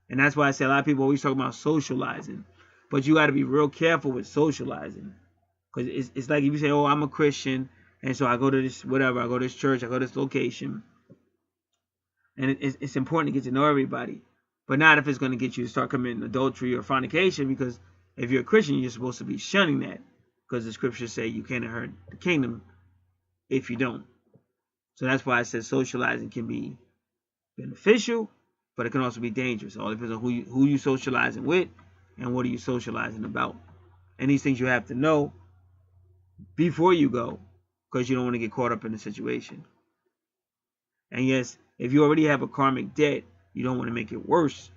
And that's why I say a lot of people always talk about socializing. But you got to be real careful with socializing. Because it's like if you say, oh, I'm a Christian, and so I go to this, whatever, I go to this church, I go to this location. And it's important to get to know everybody. But not if it's going to get you to start committing adultery or fornication, because If you're a Christian, you're supposed to be shunning that, because the scriptures say you can't inherit the kingdom if you don't. So that's why I said socializing can be beneficial, but it can also be dangerous. It all depends on who you socializing with and what are you socializing about. And these things you have to know before you go, because you don't want to get caught up in the situation. And yes, if you already have a karmic debt, you don't want to make it worse.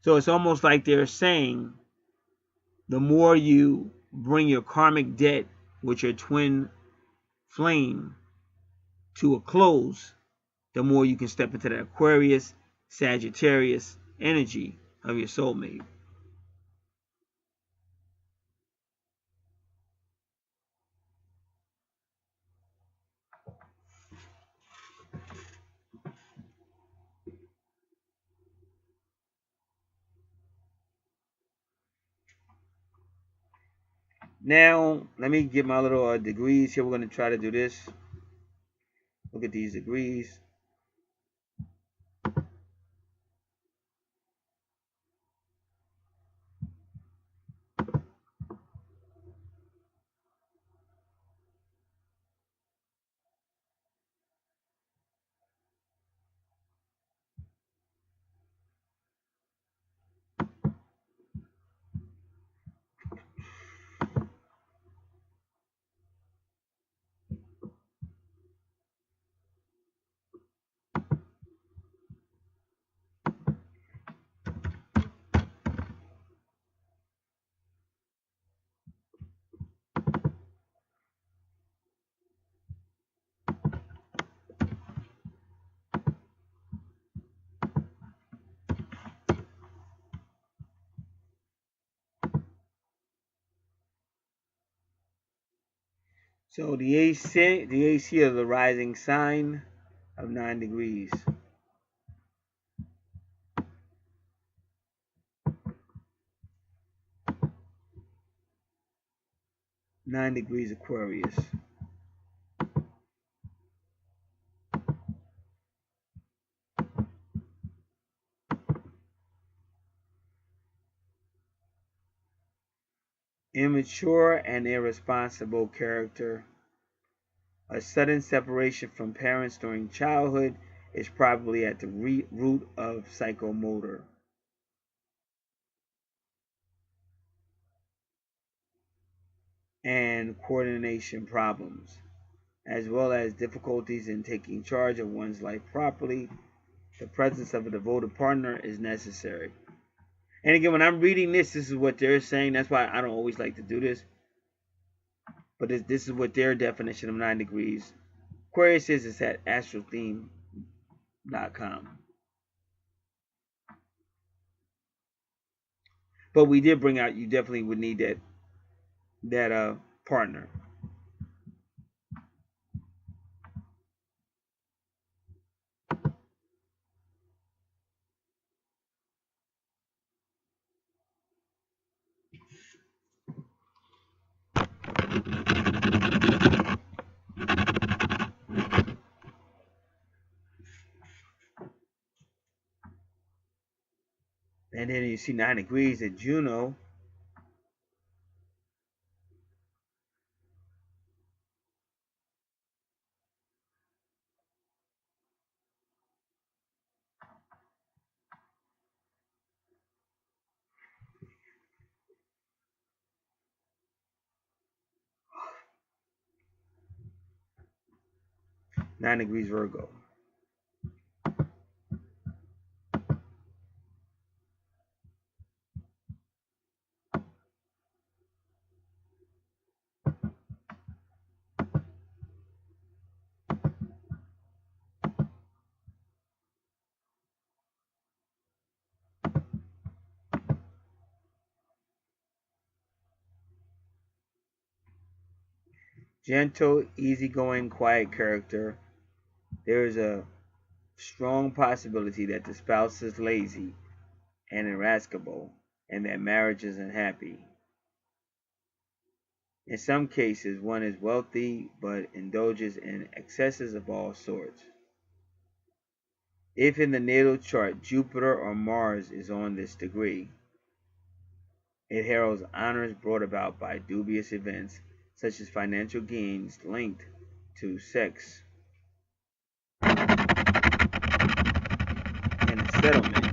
So it's almost like they're saying, the more you bring your karmic debt with your twin flame to a close, the more you can step into that Aquarius, Sagittarius energy of your soulmate. Now, let me get my little degrees here. We're going to try to do this. Look at these degrees. So the AC of the rising sign of 9 degrees. Nine degrees Aquarius. Immature and irresponsible character. A sudden separation from parents during childhood is probably at the root of psychomotor. And coordination problems, as well as difficulties in taking charge of one's life properly. The presence of a devoted partner is necessary. And again, when I'm reading this, this is what they're saying. That's why I don't always like to do this. But this is what their definition of 9 degrees. Aquarius is. It's at astrotheme.com. But we did bring out, you definitely would need that partner. And then you see 9 degrees at Juno. Nine degrees Virgo. Gentle, easygoing, quiet character. There is a strong possibility that the spouse is lazy and irascible and that marriage is unhappy. In some cases, one is wealthy but indulges in excesses of all sorts. If in the natal chart Jupiter or Mars is on this degree, it heralds honors brought about by dubious events, such as financial gains linked to sex and a settlement.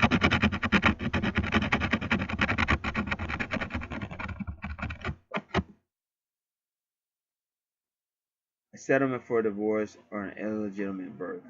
A settlement for a divorce or an illegitimate birth.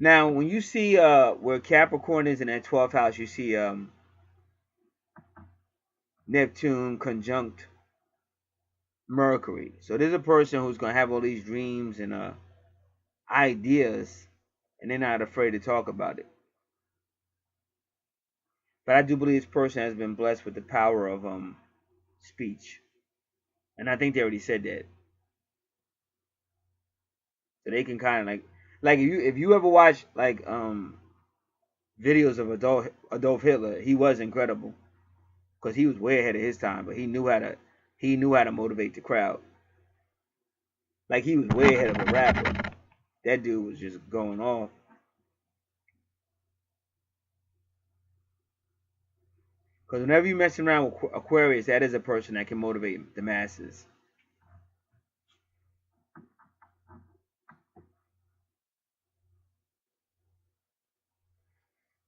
Now, when you see where Capricorn is in that 12th house, you see Neptune conjunct Mercury. So there's a person who's going to have all these dreams and ideas, and they're not afraid to talk about it. But I do believe this person has been blessed with the power of speech, and I think they already said that. So they can kind of like if you ever watch like videos of Adolf Hitler, he was incredible because he was way ahead of his time, but he knew how to motivate the crowd. Like he was way ahead of a rapper. That dude was just going off. Because whenever you mess around with Aquarius, that is a person that can motivate the masses.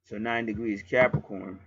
So 9 degrees Capricorn.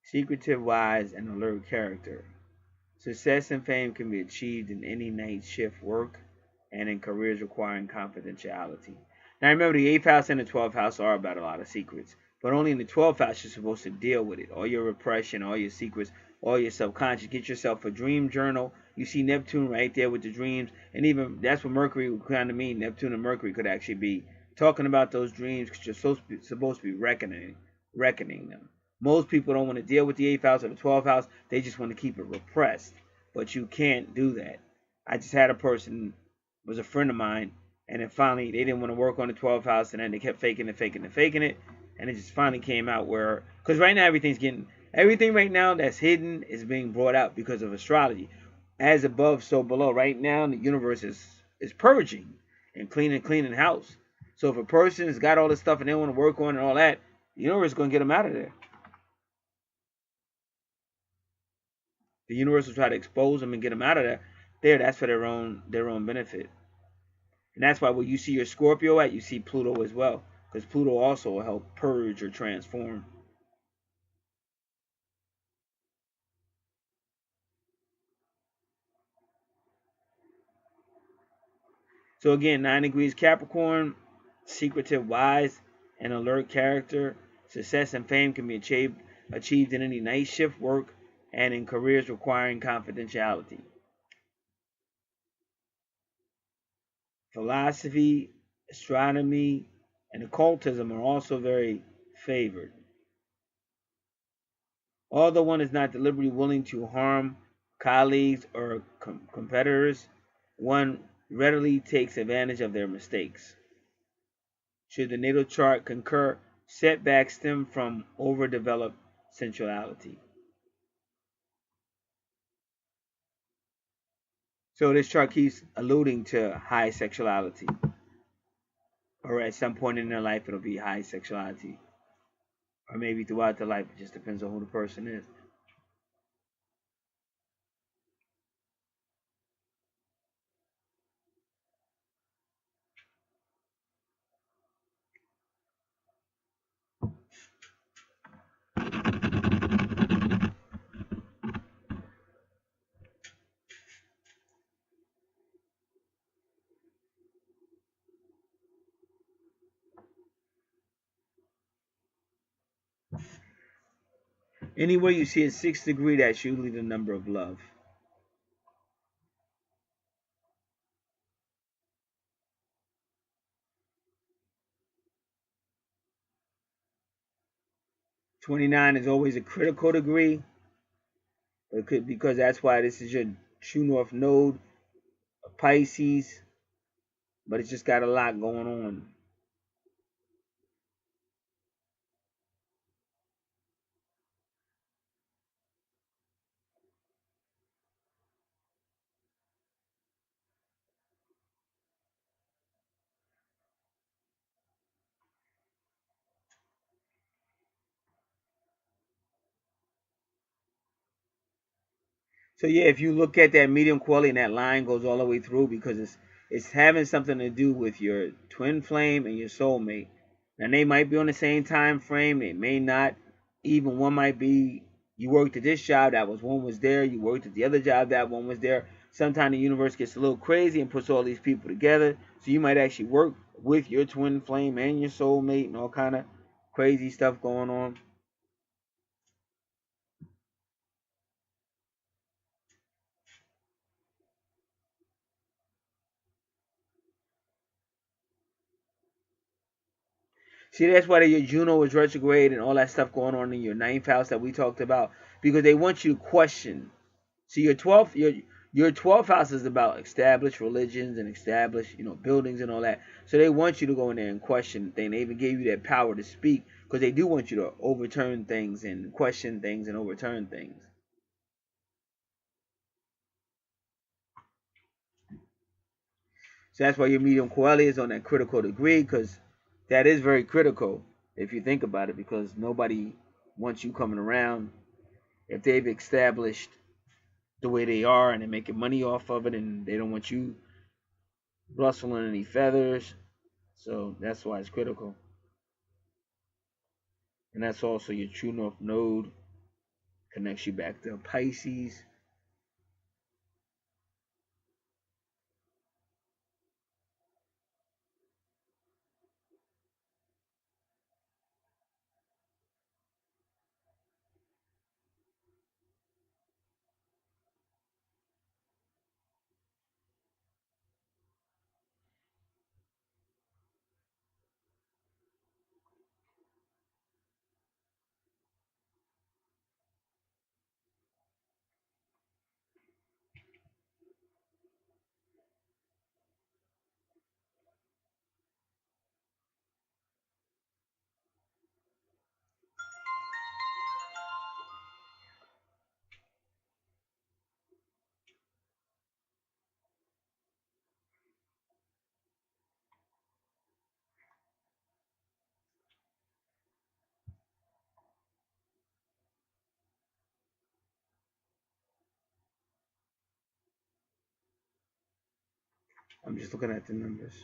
Secretive, wise, and alert character. Success and fame can be achieved in any night shift work and in careers requiring confidentiality. Now remember, the 8th house and the 12th house are about a lot of secrets, but only in the 12th house you're supposed to deal with it. All your repression, all your secrets, all your subconscious. Get yourself a dream journal. You see Neptune right there with the dreams, and even that's what Mercury would kind of mean. Neptune and Mercury could actually be talking about those dreams because you're supposed to be reckoning them. Most people don't want to deal with the 8th house or the 12th house. They just want to keep it repressed. But you can't do that. I just had a person, was a friend of mine, and then finally they didn't want to work on the 12th house, and then they kept faking it. And it just finally came out where, because right now everything right now that's hidden is being brought out because of astrology. As above, so below. Right now the universe is purging and cleaning house. So if a person has got all this stuff and they want to work on and all that, the universe is going to get them out of there. The universe will try to expose them and get them out of there. That's for their own benefit. And that's why when you see your Scorpio at, you see Pluto as well. Because Pluto also will help purge or transform. So again, 9 degrees Capricorn, secretive, wise, and alert character. Success and fame can be achieved in any night shift work and in careers requiring confidentiality. Philosophy, astronomy, and occultism are also very favored. Although one is not deliberately willing to harm colleagues or competitors, one readily takes advantage of their mistakes. Should the natal chart concur, setbacks stem from overdeveloped sensuality. So this chart keeps alluding to high sexuality. Or at some point in their life, it'll be high sexuality. Or maybe throughout their life, it just depends on who the person is. Anywhere you see a 6th degree, that's usually the number of love. '29 is always a critical degree, because that's why this is your true north node, Pisces, but it's just got a lot going on. So yeah, if you look at that medium quality and that line goes all the way through, because it's having something to do with your twin flame and your soulmate. And they might be on the same time frame, they may not. Even one might be, you worked at this job, that was one was there, you worked at the other job, that one was there. Sometimes the universe gets a little crazy and puts all these people together. So you might actually work with your twin flame and your soulmate and all kind of crazy stuff going on. See, that's why your Juno is retrograde and all that stuff going on in your ninth house that we talked about, because they want you to question. See, your 12th house is about established religions and established, buildings and all that. So they want you to go in there and question things. They even gave you that power to speak, because they do want you to overturn things and question things and overturn things. So that's why your medium quality is on that critical degree, because that is very critical if you think about it, because nobody wants you coming around if they've established the way they are and they're making money off of it, and they don't want you rustling any feathers. So that's why it's critical. And that's also your true north node, connects you back to Pisces. I'm just looking at the numbers.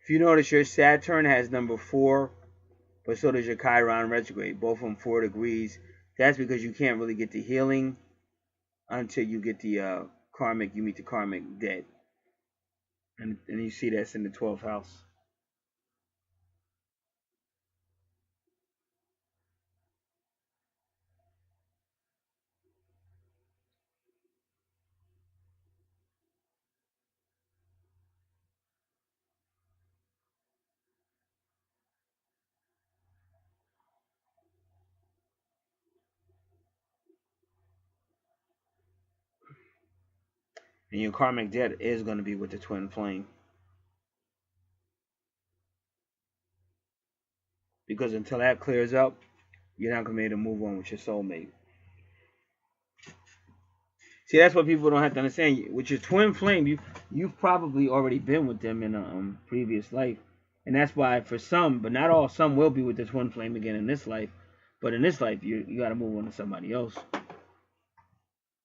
If you notice, your Saturn has number 4, but so does your Chiron retrograde, both from 4 degrees. That's because you can't really get the healing until you get the karmic, you meet the karmic debt. And you see that's in the 12th house. And your karmic debt is going to be with the twin flame. Because until that clears up, you're not going to be able to move on with your soulmate. See, that's what people don't have to understand. With your twin flame, you've probably already been with them in a previous life. And that's why for some, but not all, some will be with the twin flame again in this life. But in this life, you got to move on to somebody else.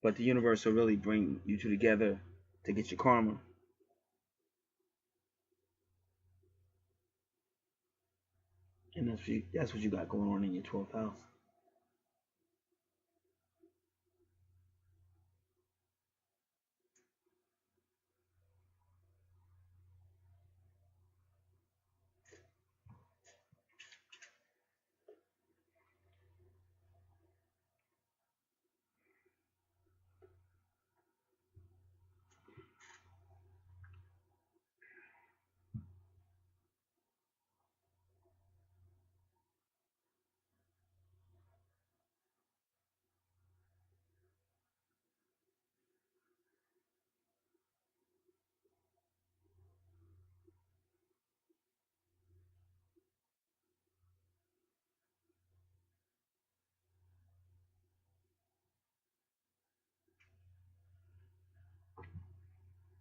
But the universe will really bring you two together to get your karma. And that's what you got going on in your 12th house.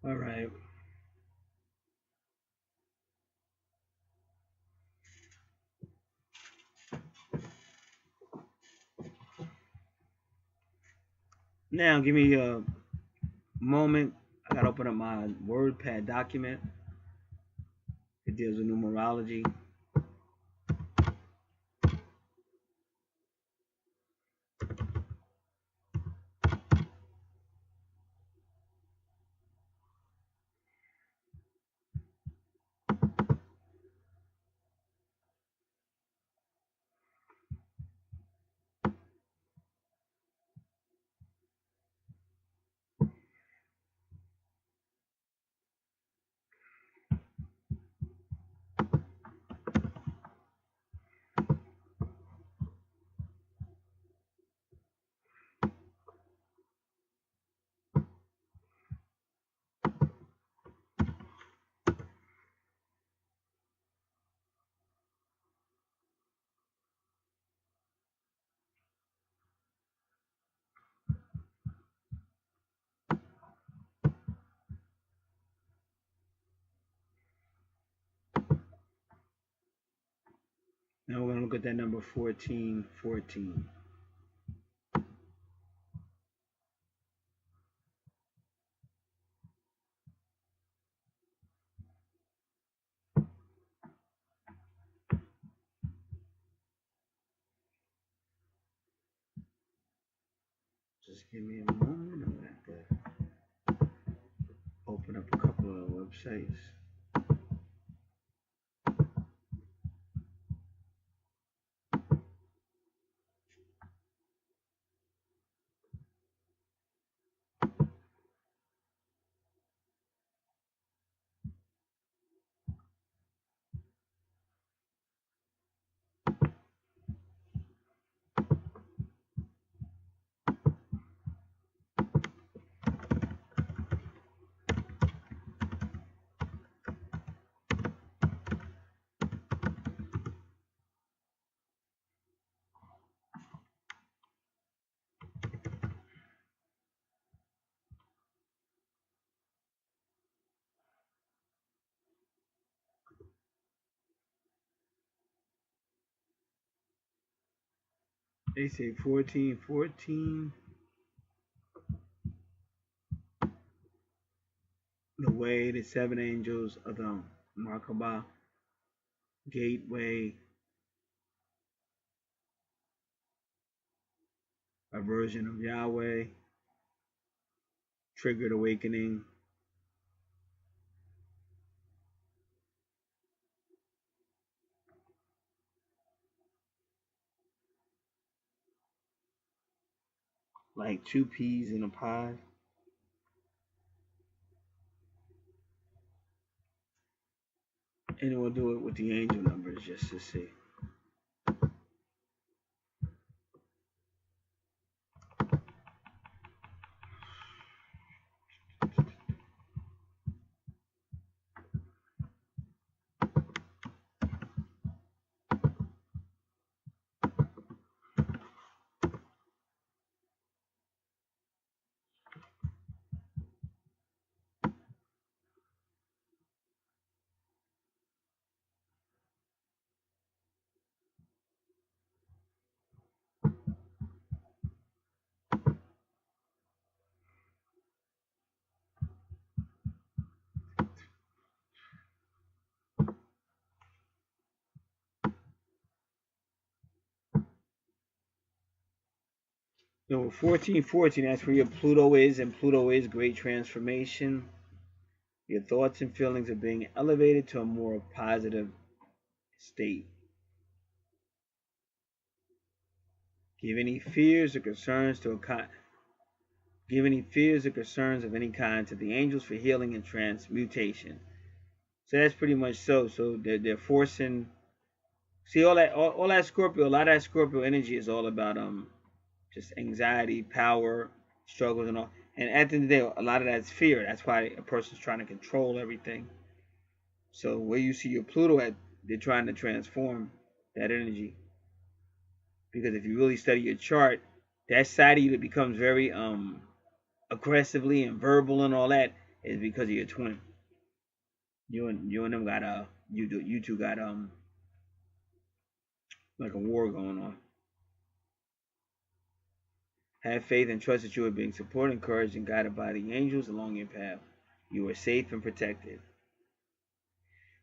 All right. Now, give me a moment. I gotta open up my WordPad document. It deals with numerology. Now we're gonna look at that number 1414. Just give me a moment. I'm gonna have to open up a couple of websites. They say 1414. The way, the seven angels of the Merkaba, gateway, a version of Yahweh, triggered awakening, like two peas in a pod. And we'll do it with the angel numbers just to see. No, 1414, that's where your Pluto is, and Pluto is great transformation. Your thoughts and feelings are being elevated to a more positive state. Give any fears or concerns to a Give any fears or concerns of any kind to the angels for healing and transmutation. So that's pretty much so. So they're forcing. See all that Scorpio. A lot of that Scorpio energy is all about just anxiety, power, struggles, and all. And at the end of the day, a lot of that's fear. That's why a person's trying to control everything. So where you see your Pluto at, they're trying to transform that energy. Because if you really study your chart, that side of you that becomes very aggressively and verbal and all that is because of your twin. You and them got you two got like a war going on. Have faith and trust that you are being supported, encouraged, and guided by the angels along your path. You are safe and protected.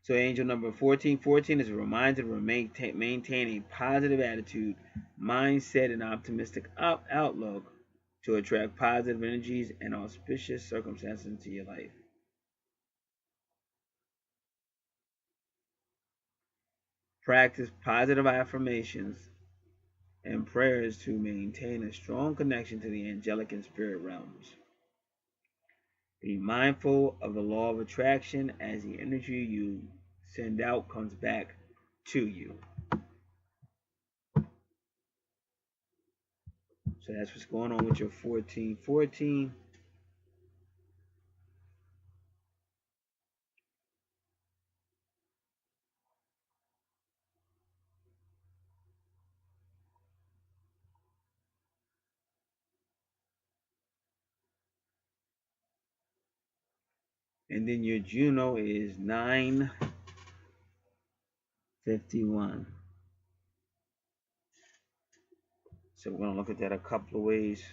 So angel number 1414 is a reminder to maintain a positive attitude, mindset, and optimistic outlook to attract positive energies and auspicious circumstances into your life. Practice positive affirmations and prayers to maintain a strong connection to the angelic and spirit realms. Be mindful of the law of attraction as the energy you send out comes back to you. So that's what's going on with your 1414. And then your Juno is 951. So we're going to look at that a couple of ways.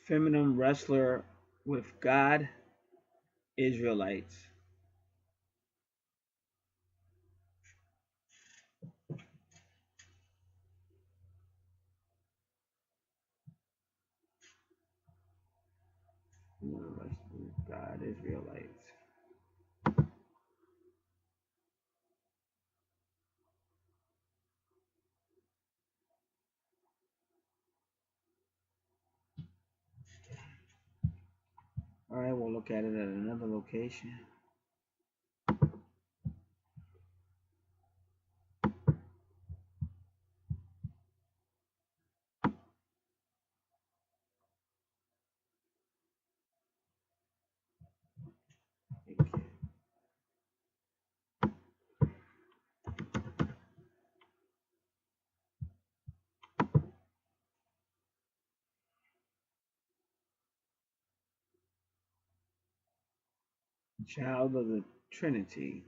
Feminine wrestler with God, Israelites. God, Israelites. All right, we'll look at it at another location. Child of the Trinity.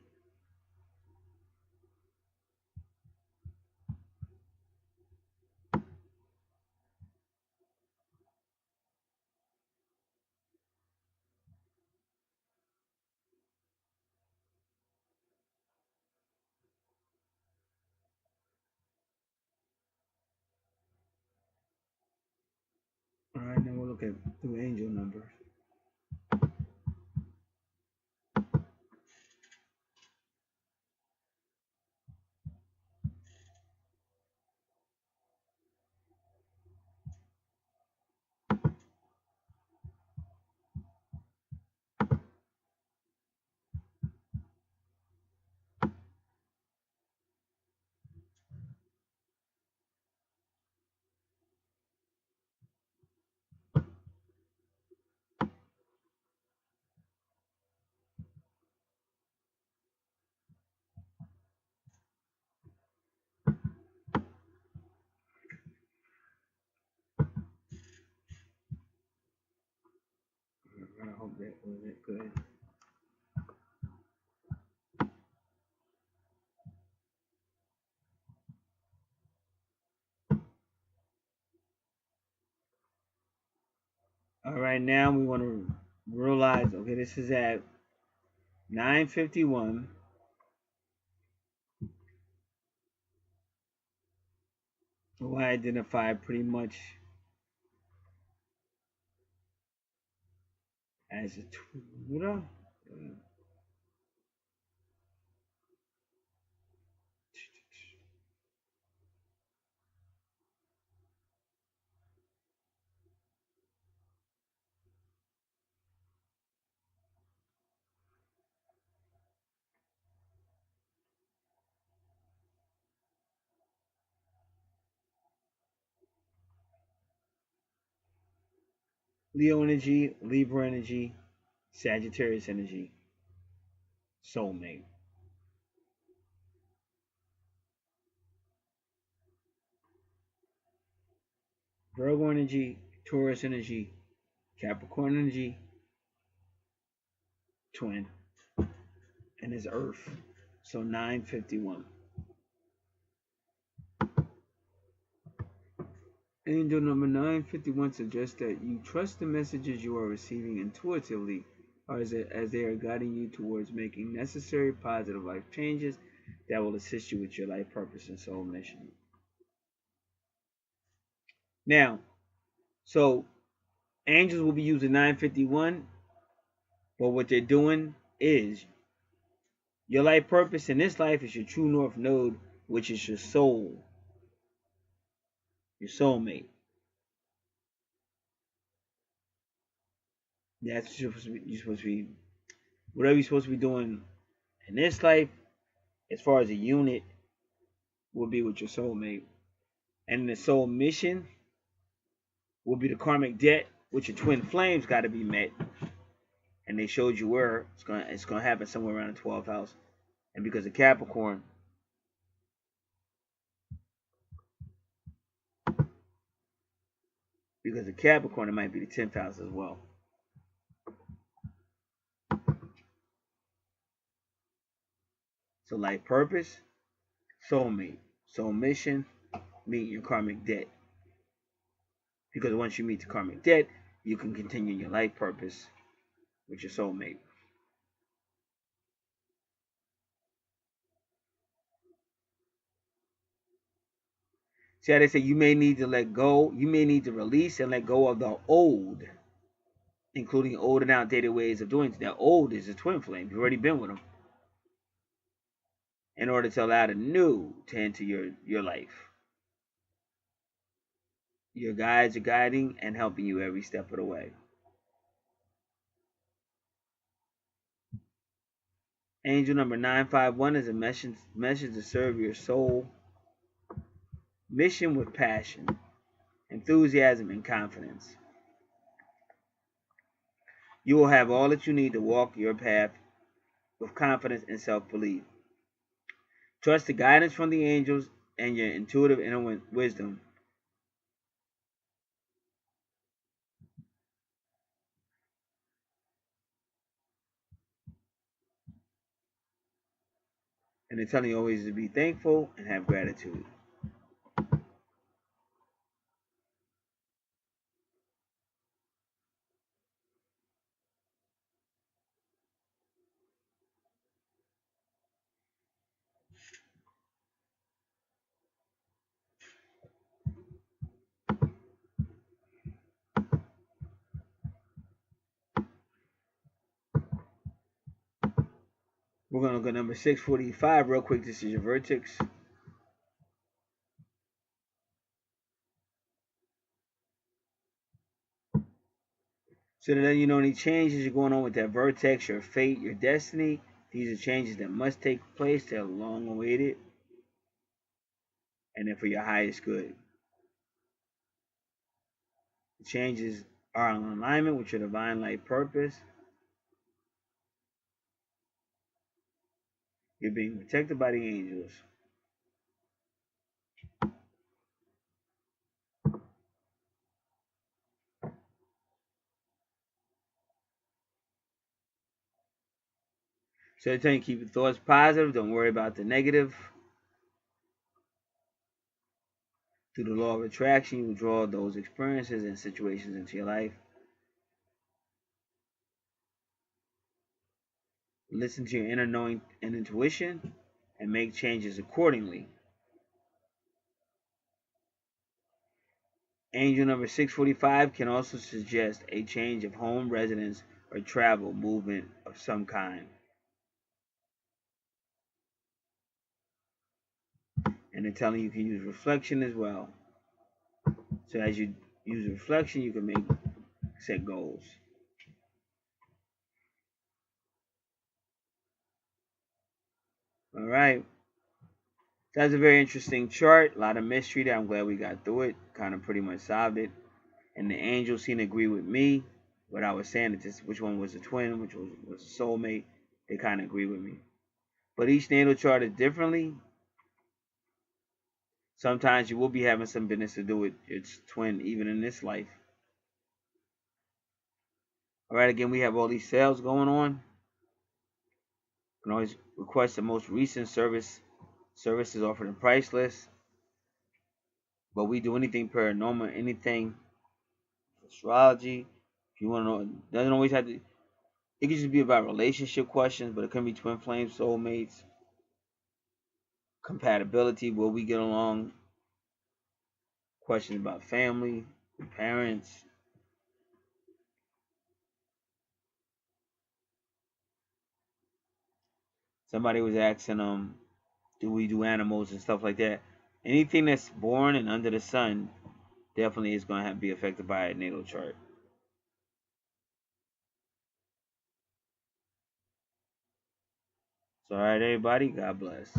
All right, now we'll look at the angel numbers. Was it good? All right, now we want to realize, okay, this is at 9:51. Who I identify pretty much as a tutor. Leo energy, Libra energy, Sagittarius energy, soulmate. Virgo energy, Taurus energy, Capricorn energy, twin, and it's Earth. So 9:51. Angel number 951 suggests that you trust the messages you are receiving intuitively as they are guiding you towards making necessary positive life changes that will assist you with your life purpose and soul mission. Now, so angels will be using 951, but what they're doing is your life purpose in this life is your true north node, which is your soul, your soulmate. That's what you're supposed to be, whatever you're supposed to be doing in this life, as far as a unit, will be with your soulmate. And the soul mission will be the karmic debt, which your twin flames got to be met. And they showed you where it's gonna happen somewhere around the 12th house. And because of Capricorn, it might be the 10th house as well. So life purpose, soulmate, soul mission, meet your karmic debt. Because once you meet the karmic debt, you can continue your life purpose with your soulmate. See how they say you may need to let go, you may need to release and let go of the old, including old and outdated ways of doing things. That old is a twin flame. You've already been with them. In order to allow the new to enter your life. Your guides are guiding and helping you every step of the way. Angel number 951 is a message to serve your soul mission with passion, enthusiasm, and confidence. You will have all that you need to walk your path with confidence and self-belief. Trust the guidance from the angels and your intuitive inner wisdom. And they're telling you always to be thankful and have gratitude. We're going to go number 645 real quick. This is your vertex. So that you know any changes are going on with that vertex, your fate, your destiny. These are changes that must take place. They're long awaited. And they're for your highest good. The changes are in alignment with your divine light purpose. You're being protected by the angels. So they're telling you keep your thoughts positive. Don't worry about the negative. Through the law of attraction, you will draw those experiences and situations into your life. Listen to your inner knowing and intuition and make changes accordingly. Angel number 645 can also suggest a change of home residence or travel movement of some kind. And they're telling you can use reflection as well. So as you use reflection, you can set goals. All right. That's a very interesting chart. A lot of mystery there. I'm glad we got through it. Kind of pretty much solved it. And the angels seem to agree with me. What I was saying, which one was a twin, which was a soulmate. They kind of agree with me. But each natal chart is differently. Sometimes you will be having some business to do with its twin, even in this life. All right, again, we have all these sales going on. You can always request the most recent services offered in price list. But we do anything paranormal, anything astrology. If you want to know, it doesn't always have to. It can just be about relationship questions, but it can be twin flames, soulmates, compatibility, will we get along, questions about family, parents. Somebody was asking do we do animals and stuff like that? Anything that's born and under the sun definitely is going to be affected by a natal chart. So, all right, everybody, God bless.